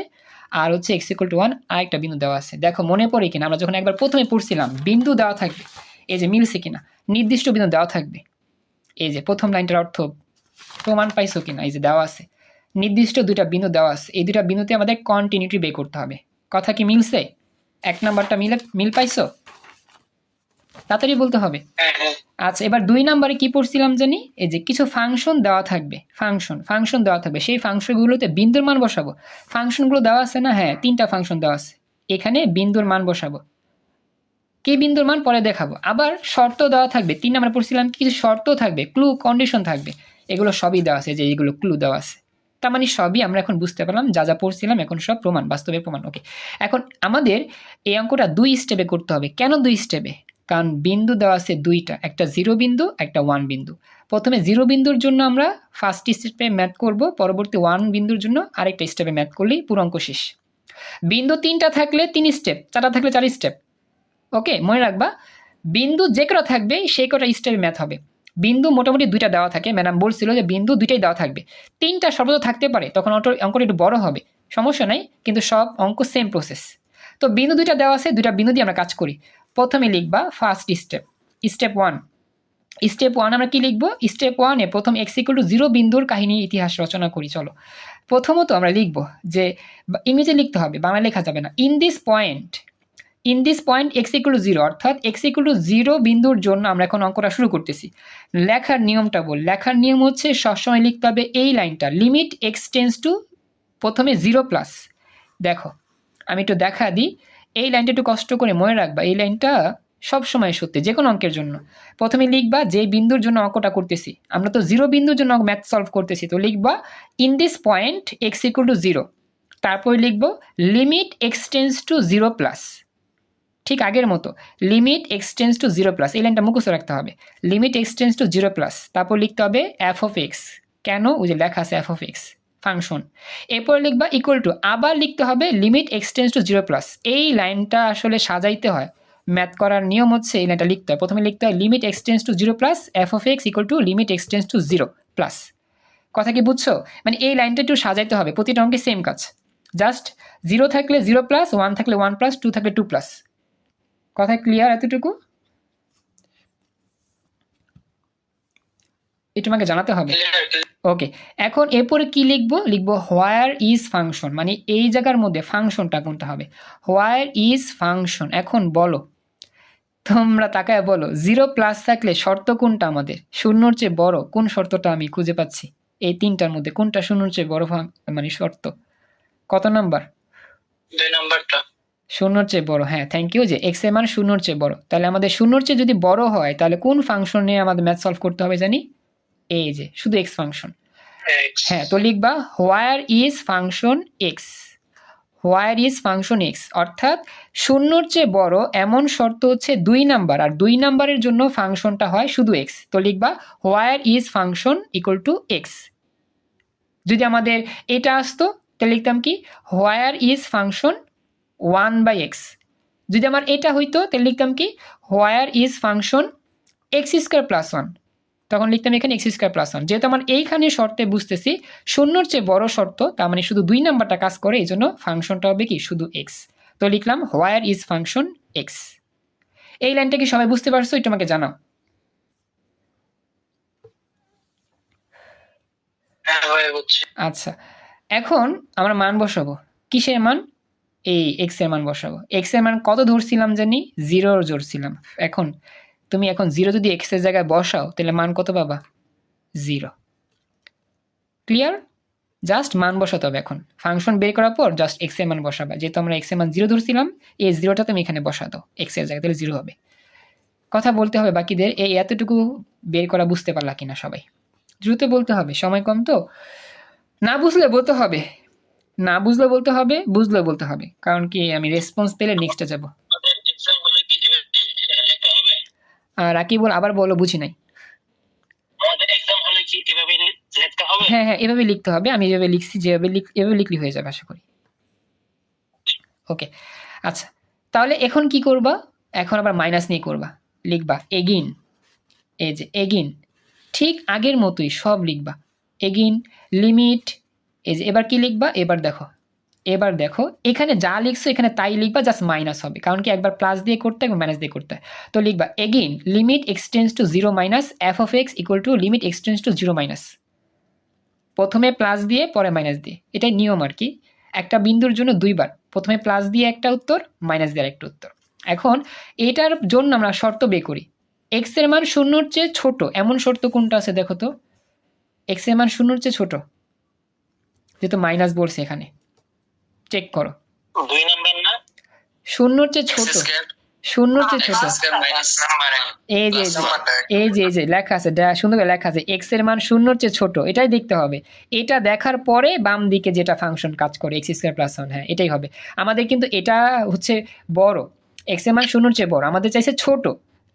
আর হচ্ছে এক্স ইকুয়াল টু 1 আর একটা বিন্দু দেওয়া আছে। দেখো মনে পড়ে কিনা, আমরা যখন একবার প্রথমে পড়ছিলাম বিন্দু দেওয়া থাকবে, এই যে মিলছে কিনা, নির্দিষ্ট বিন্দু দেওয়া থাকবে। এই যে প্রথম লাইনটার অর্থ প্রমাণ পাইছো কিনা, এই যে দেওয়া আছে নির্দিষ্ট 2টা বিন্দু দেওয়া আছে, এই 2টা বিন্দুতে আমাদের কন্টিনিউটি বের করতে হবে। কথা কি মিলছে? 1 নাম্বারটা মিল পাইছো? তাড়াতাড়ি বলতে হবে। আচ্ছা, এবার 2 নাম্বারে কি পড়ছিলাম জানি, এই যে কিছু ফাংশন দেওয়া থাকবে, ফাংশন দেওয়া থাকবে, সেই ফাংশনগুলোতে বিন্দুর মান বসাবো। ফাংশনগুলো দেওয়া আছে না? হ্যাঁ, 3টা ফাংশন দেওয়া আছে, এখানে বিন্দুর মান বসাবো। কি বিন্দুর মান পরে দেখাবো। আবার শর্ত দেওয়া থাকবে, 3 নাম্বারে পড়ছিলাম কিছু শর্ত থাকবে, ক্লু কন্ডিশন থাকবে, এগুলো সবই দেওয়া আছে, যে এইগুলো ক্লু দেওয়া আছে। তার মানে সবই আমরা এখন বুঝতে পারলাম, যা যা পড়ছিলাম এখন সব প্রমাণ, বাস্তবে প্রমাণ। ওকে, এখন আমাদের এই অঙ্কটা 2 স্টেপে করতে হবে। কেন 2 স্টেপে? কারণ বিন্দু দেওয়া আছে 2টা, একটা 0 বিন্দু, একটা 1 বিন্দু। প্রথমে 0 বিন্দুর জন্য আমরা ফার্স্ট স্টেপে ম্যাথ করব, পরবর্তী 1 বিন্দুর জন্য আরেকটা স্টেপে ম্যাথ করলেই পুরো অঙ্ক শেষ। বিন্দু 3টা থাকলে 3 স্টেপ, 4টা থাকলে 4 স্টেপ। ওকে, মনে রাখবা বিন্দু যে কটা থাকবে সেই কটা স্টেপে ম্যাথ হবে। বিন্দু মোটামুটি 2টা দেওয়া থাকে, ম্যাডাম বলছিল যে বিন্দু 2টাই দেওয়া থাকবে, 3টা সর্বদা থাকতে পারে, তখন অঙ্কটা একটু বড় হবে, সমস্যা নাই, কিন্তু সব অঙ্ক সেম প্রসেস। তো বিন্দু 2টা দেওয়া আছে, 2টা বিন্দু দিয়ে আমরা কাজ করি। প্রথমে লিখবা ফার্স্ট স্টেপ 1। স্টেপ 1 আমরা কি লিখবো? স্টেপ 1-এ প্রথম এক্স ইকুয়াল টু 0 বিন্দুর কাহিনী ইতিহাস রচনা করি। চলো, প্রথমত আমরা লিখবো যে ইংরেজি লিখতে হবে, বাংলা লেখা যাবে না। In this point x equal two 0, অর্থাৎ এক্স ইকুয়াল টু 0 বিন্দুর জন্য আমরা এখন অঙ্কটা শুরু করতেছি। লেখার নিয়মটা বল, লেখার নিয়ম হচ্ছে সবসময় লিখতে হবে এই লাইনটা, লিমিট এক্স টেন্স টু প্রথমে 0+। দেখো আমি একটু দেখা দিই, এই লাইনটা একটু কষ্ট করে মনে রাখবা, এই লাইনটা সবসময় সত্যি যে কোনো অঙ্কের জন্য। প্রথমে লিখবা যে বিন্দুর জন্য অঙ্কটা করতেছি, আমরা তো 0 বিন্দুর জন্য ম্যাথ সলভ করতেছি, তো লিখবা in this point x equal two 0, তারপর লিখবো লিমিট এক্স টেন্স টু 0+। ঠিক আগের মতো লিমিট এক্স টেন্স টু 0+, এই লাইনটা মুখস্থ রাখতে হবে, লিমিট এক্স টেন্স টু 0+। তারপর লিখতে হবে এফ অফ এক্স, কেন? ওই যে লেখা আছে এফ অফ এক্স ফাংশন। এরপর লিখবা ইকুয়াল টু, আবার লিখতে হবে লিমিট এক্স টেন্স টু 0+। এই লাইনটা আসলে সাজাইতে হয়, ম্যাথ করার নিয়ম হচ্ছে এই লাইনটা লিখতে হয়। প্রথমে লিখতে হয় limit x tends to 0+, F of x equal to limit x tends to 0+। কথা কি বুঝছো? মানে এই লাইনটা একটু সাজাইতে হবে, প্রতিটা অঙ্কে সেম কাজ, জাস্ট 0 থাকলে 0 প্লাস, 1 থাকলে 1 প্লাস, 2 থাকলে 2 প্লাস। কথা ক্লিয়ার এতটুকু? এটা তোমাকে জানাতে হবে। ওকে, এখন এরপরে কি লিখবো? লিখবো হোয়ার ইজ ফাংশন, মানে এই জায়গার মধ্যে ফাংশনটা কোনটা হবে, হোয়ার ইজ ফাংশন। এখন বলো, তোমরা তাকায় বলো 0 প্লাস থাকলে শর্ত কোনটা আমাদের, শূন্যর চেয়ে বড় কোন শর্তটা আমি খুঁজে পাচ্ছি? এই তিনটার মধ্যে কোনটা শূন্যর চেয়ে বড় মানে শর্ত? কত নাম্বার? 2 নাম্বারটা। শূন্যর চেয়ে বড়, হ্যাঁ থ্যাংক ইউ। যে এক্স এর মান শূন্যর চেয়ে বড়, তাহলে আমাদের শূন্যর চেয়ে যদি বড় হয় তাহলে কোন ফাংশন নিয়ে আমাদের ম্যাথ সলভ করতে হবে জানি? এই যে শুধু এক্স ফাংশন। হ্যাঁ, তো লিখবা where is function x, where is function x, অর্থাৎ শূন্যর চেয়ে বড় এমন শর্ত হচ্ছে 2 নাম্বার, আর 2 নাম্বারের জন্য ফাংশনটা হয় শুধু এক্স। তো লিখবা where is function equal two x. যদি আমাদের এটা আসতো তাহলে লিখতাম কি, হোয়ার ইজ ফাংশন 1/x। যদি আমার এটা হইতো তাহলে লিখতাম কি, where is function x square plus 1, তখন লিখতাম এখানে এক্স স্কোয়ার প্লাস 1। যেহেতু আমার এইখানে শর্তে বুঝতেছি শূন্যর চেয়ে বড় শর্ত, তার মানে শুধু 2 নাম্বারটা কাজ করে, এই জন্য ফাংশনটা হবে কি শুধু এক্স। তো লিখলাম হোয়ার ইজ ফাংশন এক্স। এই লাইনটা কি সবাই বুঝতে পারছো? এটা আমাকে জানাও। আচ্ছা, এখন আমরা মান বসাবো। কিসের মান? এই এক্স এর মান বসাবো। এক্স এর মান কত ধরছিলাম জানি? 0 ধরছিলাম। এখন তুমি 0 যদি এক্স এর জায়গায় বসাও তাহলে মান কত পাবা? 0। ক্লিয়ার? জাস্ট মান বসাতে হবে। এখন ফাংশন বের করার পর জাস্ট এক্স এর মান বসাবা। যেহেতু আমরা এক্স এর মান 0 ধরছিলাম, এই 0টা তুমি এখানে বসা দাও এক্স এর জায়গায়, তাহলে 0 হবে। কথা বলতে হবে বাকিদের, এই এতটুকু বের করা বুঝতে পারলা কিনা সবাই? দ্রুত বলতে হবে, সময় কম তো। না বুঝলে বলতে হবে, না বুঝলে বলতে হবে, বুঝলে বলতে হবে, কারণ কি আমি রেসপন্স পেলে নেক্সটে যাব। রাকিব বল, আবার বলো, বুঝি নাই। হ্যাঁ হ্যাঁ, এভাবে লিখতে হবে। আমি যেভাবে লিখছি, এভাবে লিখলে হয়ে যাবে আশা করি। ওকে, আচ্ছা তাহলে এখন কি করবা? এখন আবার মাইনাস নিয়ে করবা। লিখবা এগিন, এই যে এগিন, ঠিক আগের মতোই সব লিখবা। এগিন লিমিট, এই যে এবার কি লিখবা? এবার দেখো এখানে যা লিখছো এখানে তাই লিখবা, জাস্ট মাইনাস হবে, কারণ কি একবার প্লাস দিয়ে করতে হয়, মাইনাস দিয়ে করতে হয়। তো লিখবা again limit x tends to 0 minus f of x equal to limit x tends to 0 minus. প্রথমে প্লাস দিয়ে পরে মাইনাস দিয়ে, এটাই নিয়ম আর কি। একটা বিন্দুর জন্য 2 বার, প্রথমে প্লাস দিয়ে একটা উত্তর, মাইনাস দিয়ে একটা উত্তর। এখন এটার জন্য আমরা শর্ত বের করি। এক্স এর মান 0-র চেয়ে ছোট এমন শর্ত কোনটা আছে দেখো তো? এক্স এর মান 0-র চেয়ে ছোট, যেহেতু মাইনাস বলছে এখানে, চেক করো। 2 নাম্বার না? 0-র চেয়ে ছোট, 0-র চেয়ে ছোট। এই যে লেখা আছে, সুন্দর করে লেখা আছে এক্স এর মান 0-র চেয়ে ছোট, এটাই দেখতে হবে। এটা দেখার পরে বাম দিকে যেটা ফাংশন কাজ করে এক্স স্কয়ার প্লাস 1, হ্যাঁ এটাই হবে আমাদের। কিন্তু এটা হচ্ছে বড়, এক্স এর মান 0-র চেয়ে বড়, আমাদের চাইছে ছোট।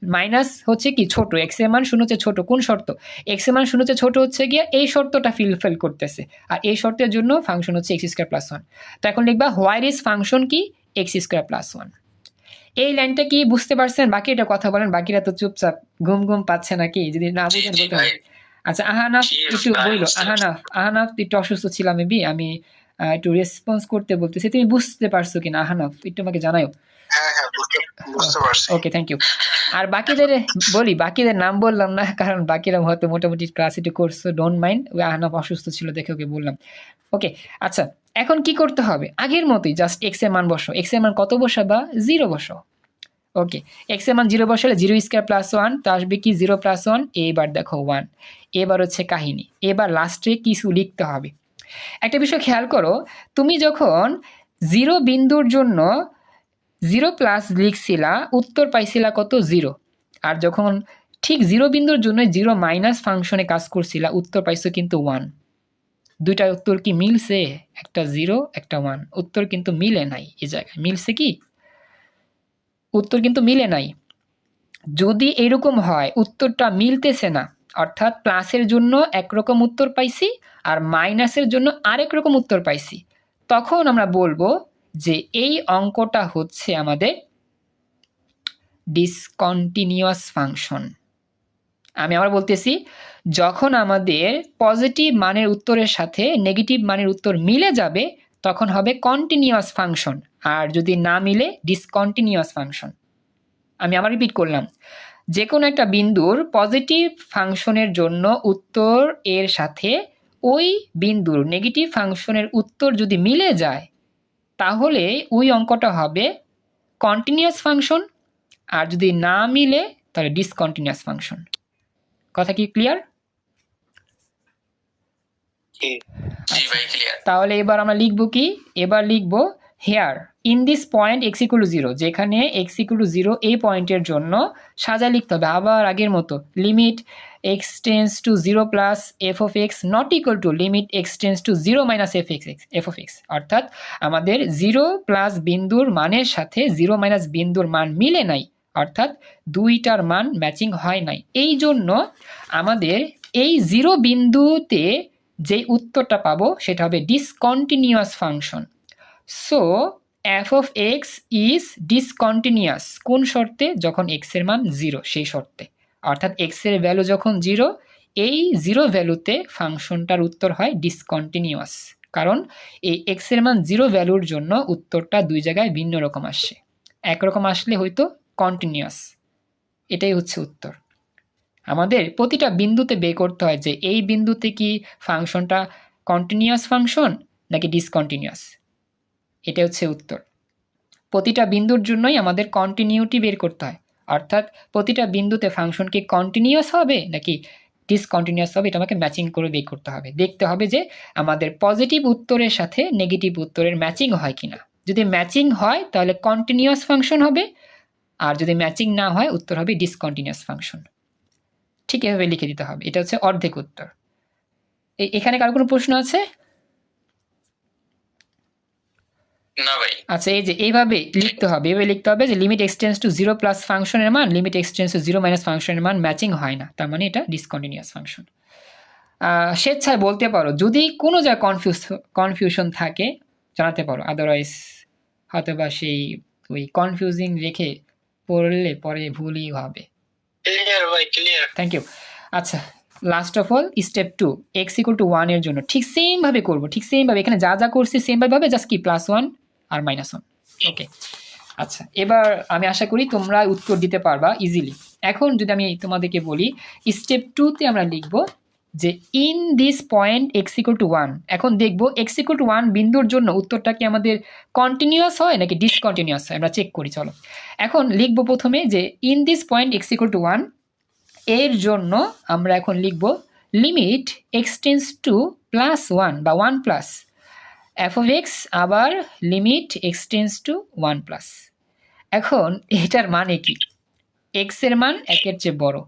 মাইনাস হচ্ছে কি ছোট, এক্স এর মান 0-র চেয়ে ছোট। কোন শর্ত? এক্স এর মান 0-র চেয়ে ছোট হচ্ছে গিয়ে এই শর্তটা ফিল করতেছে, আর এই শর্তের জন্য ফাংশন হচ্ছে এক্স স্কয়ার প্লাস 1। তো এখন লিখবা হোয়ার ইজ ফাংশন কি? X square plus 1। এই লাইনটা কি বুঝতে পারছেন? বাকিটা কথা বলেন, বাকিরা তো চুপচাপ, ঘুম পাচ্ছে নাকি? যদি না বুঝেন বলতে হবে। আচ্ছা আহানাফ একটু বইলো, আহানাফ একটু অসুস্থ ছিলাম মেবি, আমি একটু রেসপন্স করতে বলতেছি, তুমি বুঝতে পারছো কিনা আহানাফ একটু আমাকে জানাও। ওকে থ্যাংক ইউ। আর বাকিদের বলি, বাকিদের নাম বললাম না কারণ বাকিরা হয়তো মোটামুটি ক্লাস একটু করছো, ডোন্ট মাইন্ড। ওই আহানাফ অসুস্থ ছিল দেখে ওকে বললাম। ওকে আচ্ছা, এখন কি করতে হবে? আগের মতোই জাস্ট এক্স এর মান বসো। এক্স এর মান কত বসাবা? 0 বসো। ওকে, এক্স এর মান 0 বসালে 0 স্কয়ার প্লাস 1, তো আসবে কি 0 প্লাস 1। এবার দেখো 1। এবার হচ্ছে কাহিনী, এবার লাস্টে কিছু লিখতে হবে। একটা বিষয় খেয়াল করো, তুমি যখন 0 বিন্দুর জন্য 0 প্লাস লিখছিলা, উত্তর পাইছিলা কত? 0। আর যখন ঠিক 0 বিন্দুর জন্য 0 মাইনাস ফাংশনে কাজ করছিলা, উত্তর পাইছো কিন্তু 1। দুইটা উত্তর কি মিলছে? একটা 0 একটা 1, উত্তর কিন্তু মিলে নাই। এই জায়গায় মিলছে কি? উত্তর কিন্তু মিলে নাই। যদি এরকম হয় উত্তরটা মিলতেছে না, অর্থাৎ প্লাসের জন্য একরকম উত্তর পাইছি আর মাইনাসের জন্য আরেক রকম উত্তর পাইছি, তখন আমরা বলবো যে এই অঙ্কটা হচ্ছে আমাদের ডিসকন্টিনিউয়াস ফাংশন। আমি আবার বলতেছি, যখন আমাদের পজিটিভ মানের উত্তরের সাথে নেগেটিভ মানের উত্তর মিলে যাবে তখন হবে কন্টিনিউয়াস ফাংশন, আর যদি না মিলে ডিসকন্টিনিউয়াস ফাংশন। আমি আবার রিপিট করলাম, যে কোনো একটা বিন্দুর পজিটিভ ফাংশনের জন্য উত্তর এর সাথে ওই বিন্দুর নেগেটিভ ফাংশনের উত্তর যদি মিলে যায় তাহলে ওই অঙ্কটা হবে কন্টিনিউয়াস ফাংশন, আর যদি না মিলে তাহলে ডিসকন্টিনিউয়াস ফাংশন। কথা কি ক্লিয়ার? তাহলে এবার আমরা লিখব কি, এবার লিখব hair in this point x = 0, যেখানে x = 0 এই পয়েন্টের জন্য সাজা লিখতে হবে আবার আগের মতো, limit x tends to 0 plus f of x not equal to limit x tends to 0 minus f of x, অর্থাৎ আমাদের 0 প্লাস বিন্দুর মানের সাথে 0 মাইনাস বিন্দুর মান মিলে নাই, অর্থাৎ দুইটার মান ম্যাচিং হয় নাই। এই জন্য আমাদের এই 0 বিন্দুতে যে উত্তরটা পাবো সেটা হবে discontinuous function. So f of x is discontinuous কোন শর্তে? যখন x এর মান 0 সেই শর্তে, অর্থাৎ x এর ভ্যালু যখন 0, এই 0 ভ্যালুতে ফাংশনটার উত্তর হয় ডিসকন্টিনিউয়াস, কারণ এই x এর মান 0 ভ্যালুর জন্য উত্তরটা দুই জায়গায় ভিন্ন রকম আসছে, একরকম আসলে হয়তো কন্টিনিউয়াস। এটাই হচ্ছে উত্তর। আমাদের প্রতিটা বিন্দুতে বের করতে হয় যে এই বিন্দুতে কি ফাংশনটা কন্টিনিউয়াস ফাংশন নাকি ডিসকন্টিনিউয়াস, এটা হচ্ছে উত্তর। প্রতিটা বিন্দুর জন্যই আমাদের কন্টিনিউটি বের করতে হয়, অর্থাৎ প্রতিটা বিন্দুতে ফাংশন কি কন্টিনিউয়াস হবে নাকি ডিসকন্টিনিউয়াস হবে, এটা আমাকে ম্যাচিং করে বের করতে হবে। দেখতে হবে যে আমাদের পজিটিভ উত্তরের সাথে নেগেটিভ উত্তরের ম্যাচিং হয় কিনা। যদি ম্যাচিং হয় তাহলে কন্টিনিউয়াস ফাংশন হবে, আর যদি ম্যাচিং না হয় উত্তর হবে ডিসকন্টিনিউয়াস ফাংশন। ঠিক এভাবে লিখে দিতে হবে। এটা হচ্ছে অর্ধেক উত্তর। এখানে কারো কোনো প্রশ্ন আছে? না ভাই। আচ্ছা, এই যে এইভাবে লিখতে হবে, এভাবে লিখতে হবে যে limit x tends to 0 plus ফাংশনের মান limit x tends to 0 minus ফাংশনের মান ম্যাচিং হয় না, তার মানে এটা ডিসকন্টিনিউয়াস ফাংশন। স্বেচ্ছায় বলতে পারো, যদি কোনো জায়গায় কনফিউশন থাকে জানাতে পারো, আদারওয়াইজ হয়তো বা সেই ওই কনফিউজিং রেখে পড়লে পরে ভুলই হবে। ক্লিয়ার ভাই, ক্লিয়ার। Thank you. আচ্ছা, last of all step 2, x = 1 এর জন্য ঠিক সেম ভাবে করব, ঠিক সেম ভাবে এখানে যা যা করছি সেম ভাবে, জাস্ট কি +1 আর -1। ওকে, আচ্ছা, এবার আমি আশা করি তোমরা উত্তর দিতে পারবা ইজিলি। এখন যদি আমি তোমাদেরকে বলি স্টেপ 2 তে আমরা লিখব যে ইন দিস পয়েন্ট x = 1, এখন দেখব x = 1 বিন্দুর জন্য উত্তরটা কি আমাদের কন্টিনিউয়াস হয় নাকি ডিসকন্টিনিউয়াস হয়, আমরা চেক করি। চলো এখন লিখব প্রথমে যে ইন দিস পয়েন্ট x = 1 এর জন্য আমরা এখন লিখব লিমিট x টেন্ডস টু +1 বা 1 প্লাস f of x, আবার limit x tends to 1 plus. এখন এটার মানে কি? x এর মান 1 এর চেয়ে বড়।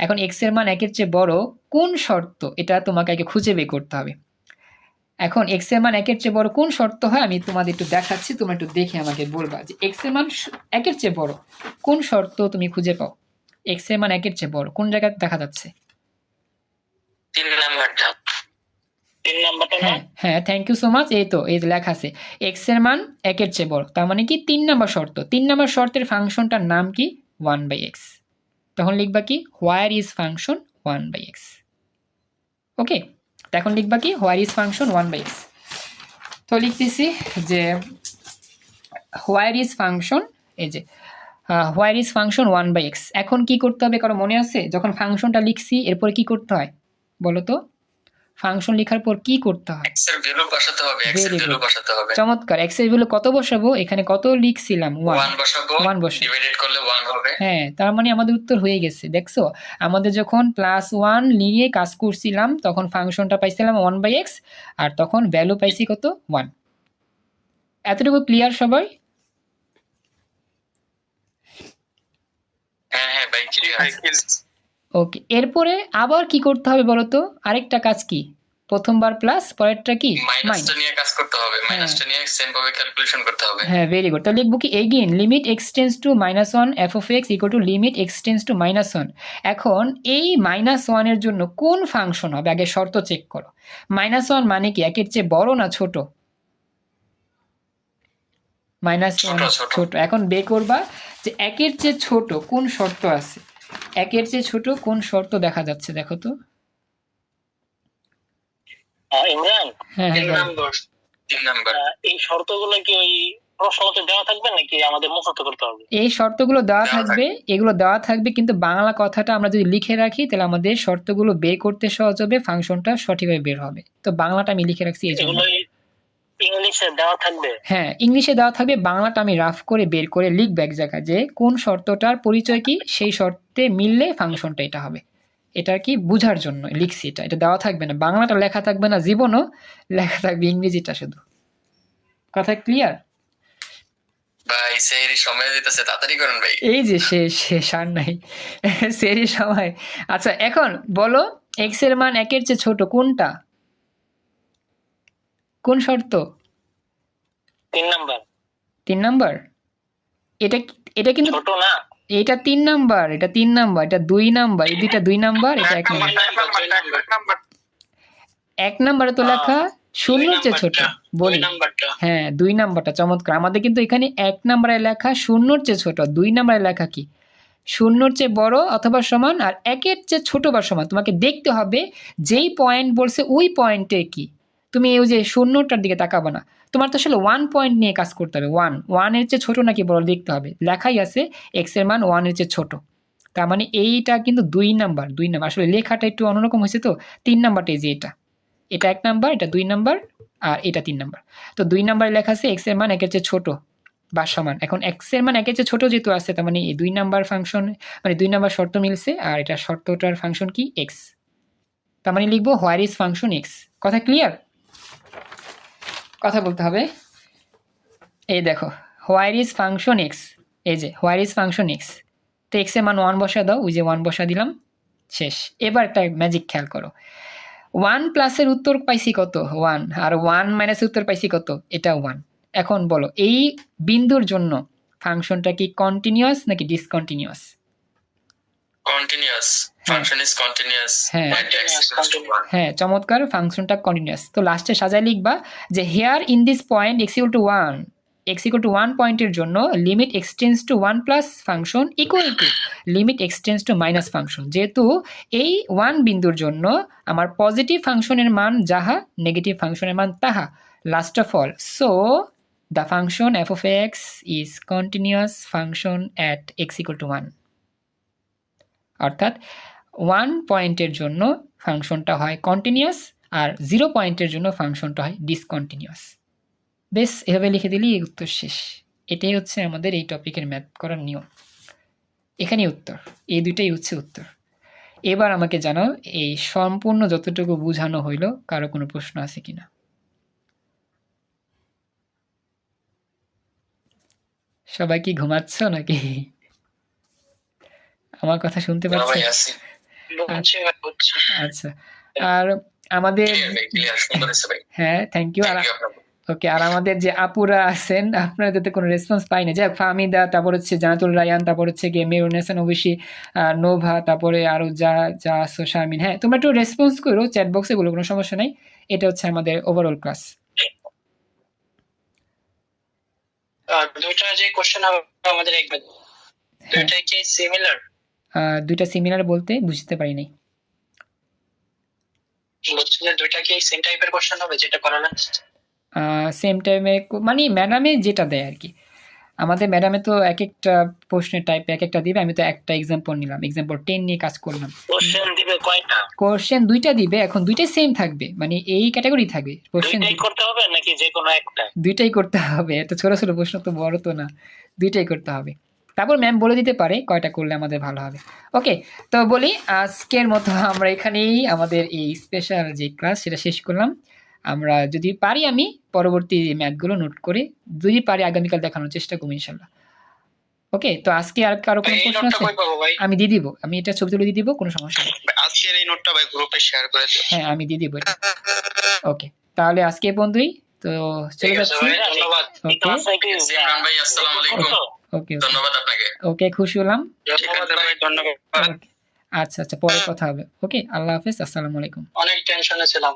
এখন x এর মান 1 এর চেয়ে বড় কোন শর্ত, এটা তোমাকে আগে খুঁজে বের করতে হবে। এখন x এর মান 1 এর চেয়ে বড় কোন শর্ত হয় আমি তোমাদের একটু দেখাচ্ছি, তোমরা একটু দেখে আমাকে বলবা যে x এর মান 1 এর চেয়ে বড় কোন শর্ত তুমি খুঁজে পাও। x এর মান 1 এর চেয়ে বড় কোন জায়গায় দেখা যাচ্ছে? 3 নাম্বারটা। হ্যাঁ, থ্যাংক ইউ সো মাচ। এই তো এই লেখা আছে x এর মান 1 এর চেয়ে বড়, তার মানে কি 3 নাম্বার শর্ত। 3 নাম্বার শর্তের ফাংশনটার নাম কি? 1/x। তখন লিখবা কি হোয়ার ইজ ফাংশন 1/x। ওকে, এখন লিখবা কি হোয়ার ইজ ফাংশন 1/x। তো লিখতেছি যে হোয়ার ইজ ফাংশন, এই যে হোয়ার ইজ ফাংশন 1/x। এখন কি করতে হবে কারো মনে আছে? যখন ফাংশনটা লিখছি এরপর কি করতে হয় বলো তো? ফাংশন লেখার পর কি করতে হয়? x এর ভ্যালু বসাতে হবে, x এর ভ্যালু বসাতে হবে। চমৎকার। x এর ভ্যালু কত বসাবো? এখানে কত লিখছিলাম? 1 বসাবো, 1 বসাবো, ডিভাইডেড করলে 1 হবে। হ্যাঁ, তার মানে আমাদের উত্তর হয়ে গেছে। দেখছো, আমাদের যখন +1 নিয়ে কাজ করছিলাম তখন ফাংশনটা পাইছিলাম 1/x, আর তখন ভ্যালু পাইছি কত? 1। এতটুকু ক্লিয়ার সবাই? হ্যাঁ ভাই, ক্লিয়ার। ওকে, এরপরে আবার কি করতে হবে বলো তো? আরেকটা কাজ কি? প্রথমবার প্লাস, পরেরটা কি মাইনাসটা নিয়ে কাজ করতে হবে, মাইনাসটা নিয়ে সেম ভাবে ক্যালকুলেশন করতে হবে। হ্যাঁ, ভেরি গুড। তাহলে লিখব কি again limit x tends to -1 f of x = limit x tends to -1। এখন এই -1 এর জন্য কোন ফাংশন হবে আগে শর্ত চেক করো। -1 মানে কি 1 এর চেয়ে বড় না ছোট? -1 ছোট। এখন বের করবা যে 1 এর চেয়ে ছোট কোন শর্ত আছে। একের চেয়ে ছোট কোন শর্ত দেখা যাচ্ছে দেখো তো। ইমরান, হ্যাঁ হ্যাঁ বলো। 3 নাম্বার। এই শর্তগুলো কি ওই প্রশ্নতে দেওয়া থাকবে নাকি আমাদের মুখস্থ করতে হবে? এই শর্তগুলো দেওয়া দেওয়া থাকবে, এগুলো দেওয়া থাকবে, কিন্তু বাংলা কথাটা আমরা যদি লিখে রাখি তাহলে আমাদের শর্তগুলো বের করতে সহজ হবে, ফাংশনটা সঠিকভাবে বের হবে। তো বাংলাটা আমি লিখে রাখছি এই জন্য। এগুলো ইংলিশে দেওয়া থাকবে? হ্যাঁ ইংলিশে দেওয়া থাকবে, বাংলাটা আমি রাফ করে বের করে লিখবো এক জায়গায় যে কোন শর্তটার পরিচয় কি, সেই শর্তে মিললে ফাংশনটা এটা হবে। এটা কি বুঝার জন্য লিখছি, এটা দেওয়া থাকবে না, বাংলাটা লেখা থাকবে না, জীবনও লেখা থাকবে ইংরেজিটা শুধু। কথা ক্লিয়ার? ভাই সেহরি সময় দিতেছে, তাড়াতাড়ি করেন ভাই। এই যে শেষ আর নাই সেরি সময়। আচ্ছা এখন বলো এক্স এর মান 1 এর চেয়ে ছোট কোনটা, কোন শর্ত? 3 নাম্বার। 3 নাম্বার। এটা কিন্তু ছোট না, এটা 3 নাম্বার, এটা 3 নাম্বার, এটা 2 নাম্বার, এই দুইটা 2 নাম্বার, এটা 1 নাম্বার। 1 নাম্বারে তো লেখা শূন্যর চেয়ে ছোট বলি। হ্যাঁ 2 নাম্বারটা চমৎকার। আমাদের কিন্তু এখানে 1 নাম্বারে লেখা শূন্যর চেয়ে ছোট, 2 নাম্বারে লেখা কি শূন্যর চেয়ে বড় অথবা সমান, আর 1 এর চেয়ে ছোট বা সমান। তোমাকে দেখতে হবে যেই পয়েন্ট বলছে ওই পয়েন্টে কি, তুমি ওই যে শূন্যটার দিকে তাকাবে না, তোমার তো আসলে 1 পয়েন্ট নিয়ে কাজ করতে হবে। 1 এর চেয়ে ছোট নাকি বড় দেখতে হবে, লেখাই আছে এক্স এর মান 1 এর চেয়ে ছোট, তার মানে এইটা কিন্তু 2 নাম্বার। আসলে লেখাটা একটু অন্যরকম হয়েছে, তো 3 নাম্বারটা এই যে এটা 1 নাম্বার, এটা 2 নাম্বার, আর এটা 3 নাম্বার। তো 2 নাম্বারে লেখা আছে এক্স এর মান 1 এর চেয়ে ছোট বা সমান। এখন এক্স এর মান 1 এর চেয়ে ছোট যেহেতু আছে, তার মানে এই 2 নাম্বার ফাংশন, মানে 2 নাম্বার শর্ত মিলছে, আর এটা শর্তটার ফাংশন কি এক্স, তার মানে লিখবো হোয়ার ইজ ফাংশন এক্স। কথা ক্লিয়ার? কথা বলতে হবে। এই দেখো হোয়ার ইজ ফাংশন এক্স, এই যে হোয়ার ইজ ফাংশন এক্স, তো এক্স এর মান 1 বসা দাও, ওই যে 1 বসা দিলাম, শেষ। এবার একটা ম্যাজিক খেয়াল করো, 1 প্লাসের উত্তর পাইছি কত 1, আর 1 মাইনাসের উত্তর পাইছি কত, এটা 1। এখন বলো এই বিন্দুর জন্য ফাংশনটা কি কন্টিনিউয়াস নাকি discontinuous? Continuous, function is continuous. হ্যাঁ হ্যাঁ চমৎকার, ফাংশনটা কন্টিনিউয়াস। তো লাস্টে সাজায় লিখবা যে here in this point x equal to 1 পয়েন্টের জন্য limit x tends to 1 plus function equal to limit x tends to minus function. যেহেতু এই 1 বিন্দুর জন্য আমার পজিটিভ ফাংশনের মান যাহা, নেগেটিভ ফাংশনের মান তাহা। Last of all, so the function f of x is continuous function at x equal to 1। অর্থাৎ 1 পয়েন্টের জন্য ফাংশনটা হয় কন্টিনিউয়াস, আর 0 পয়েন্টের জন্য ফাংশনটা হয় ডিসকন্টিনিউয়াস। বেশ, এভাবে লিখে দিলেই উত্তর শেষ। এটাই হচ্ছে আমাদের এই টপিকের ম্যাথ করার নিয়ম। এখানেই উত্তর, এই দুইটাই হচ্ছে উত্তর। এবার আমাকে জানাও এই সম্পূর্ণ যতটুকু বোঝানো হইল কারো কোনো প্রশ্ন আছে কিনা। সবাই কি ঘুমাচ্ছ নাকি? আমার কথা শুনতে পাচ্ছ? আচ্ছা, আর আমাদের হ্যাঁ থ্যাংক ইউ। ওকে, আর আমাদের যে আপুরা আছেন আপনারা যাতে কোনো রেসপন্স পাই না, যাক ফাহমিদা, তারপর হচ্ছে জানাতুল রায়ান, তারপর হচ্ছে গিয়ে মেরুন হাসান, অবশ্যই নোভা, তারপরে আরো যা আছো শারমিন, হ্যাঁ তোমরা একটু রেসপন্স করো চ্যাট বক্সে, গুলো কোনো সমস্যা নাই। এটা হচ্ছে আমাদের ওভারঅল ক্লাস। দুইটা যে কোশ্চেন হবে আমাদের একবার, দুইটা কি সিমিলার? দুইটা সিমিলার বলতে বুঝতে পারি নাই। বলছি যে দুইটা কি সেম টাইপের কোশ্চেন হবে যেটা করালেন? সেম টাইমে মানে ম্যাডামে যেটা দেয় আর কি, আমাদের ম্যাডামে তো এক একটা প্রশ্নের টাইপ এক একটা দিবে, আমি তো একটা এক্সাম্পল নিলাম, এক্সাম্পল 10 নিয়ে কাজ করলাম। কোশ্চেন দিবে কয়টা? কোশ্চেন দুইটা দিবে, এখন দুইটাই সেম থাকবে, মানে এই ক্যাটাগরি থাকবে কোশ্চেন। দুইটাই করতে হবে নাকি যে কোনো একটা? দুইটাই করতে হবে, এত ছোট ছোট প্রশ্ন তো বড় তো না, দুইটাই করতে হবে। তারপর ম্যাম বলে দিতে পারে কয়টা করলে আমাদের ভালো হবে। ওকে, তো বলি আজকের মতো আমরা এখানেই আমাদের এই স্পেশাল যে ক্লাস সেটা শেষ করলাম। আমরা যদি পারি আমি পরবর্তী ম্যাথগুলো নোট করে যদি পারি আগামীকাল দেখানোর চেষ্টা করবো ইনশাল্লাহ। ওকে, তো আজকে আর কারো কোনো প্রশ্ন আছে? আমি দিয়ে দিব, আমি এটা ছবি তুলে দিয়ে দিব, কোনো সমস্যা নেই। আজকের এই নোটটা ভাই গ্রুপে শেয়ার করে দিও। হ্যাঁ আমি দিয়ে দিব এটা। ওকে, তাহলে আজকে বন্ধুই তো চলে যাচ্ছি। ধন্যবাদ। ইমরান ভাই আসসালামু আলাইকুম। ওকে ধন্যবাদ আপনাকে। ওকে, খুশি হলাম। ধন্যবাদ ভাই, ধন্যবাদ। আচ্ছা পরে কথা হবে। ওকে, আল্লাহ হাফেজ, আসসালামু আলাইকুম। অনেক টেনশনে ছিলাম।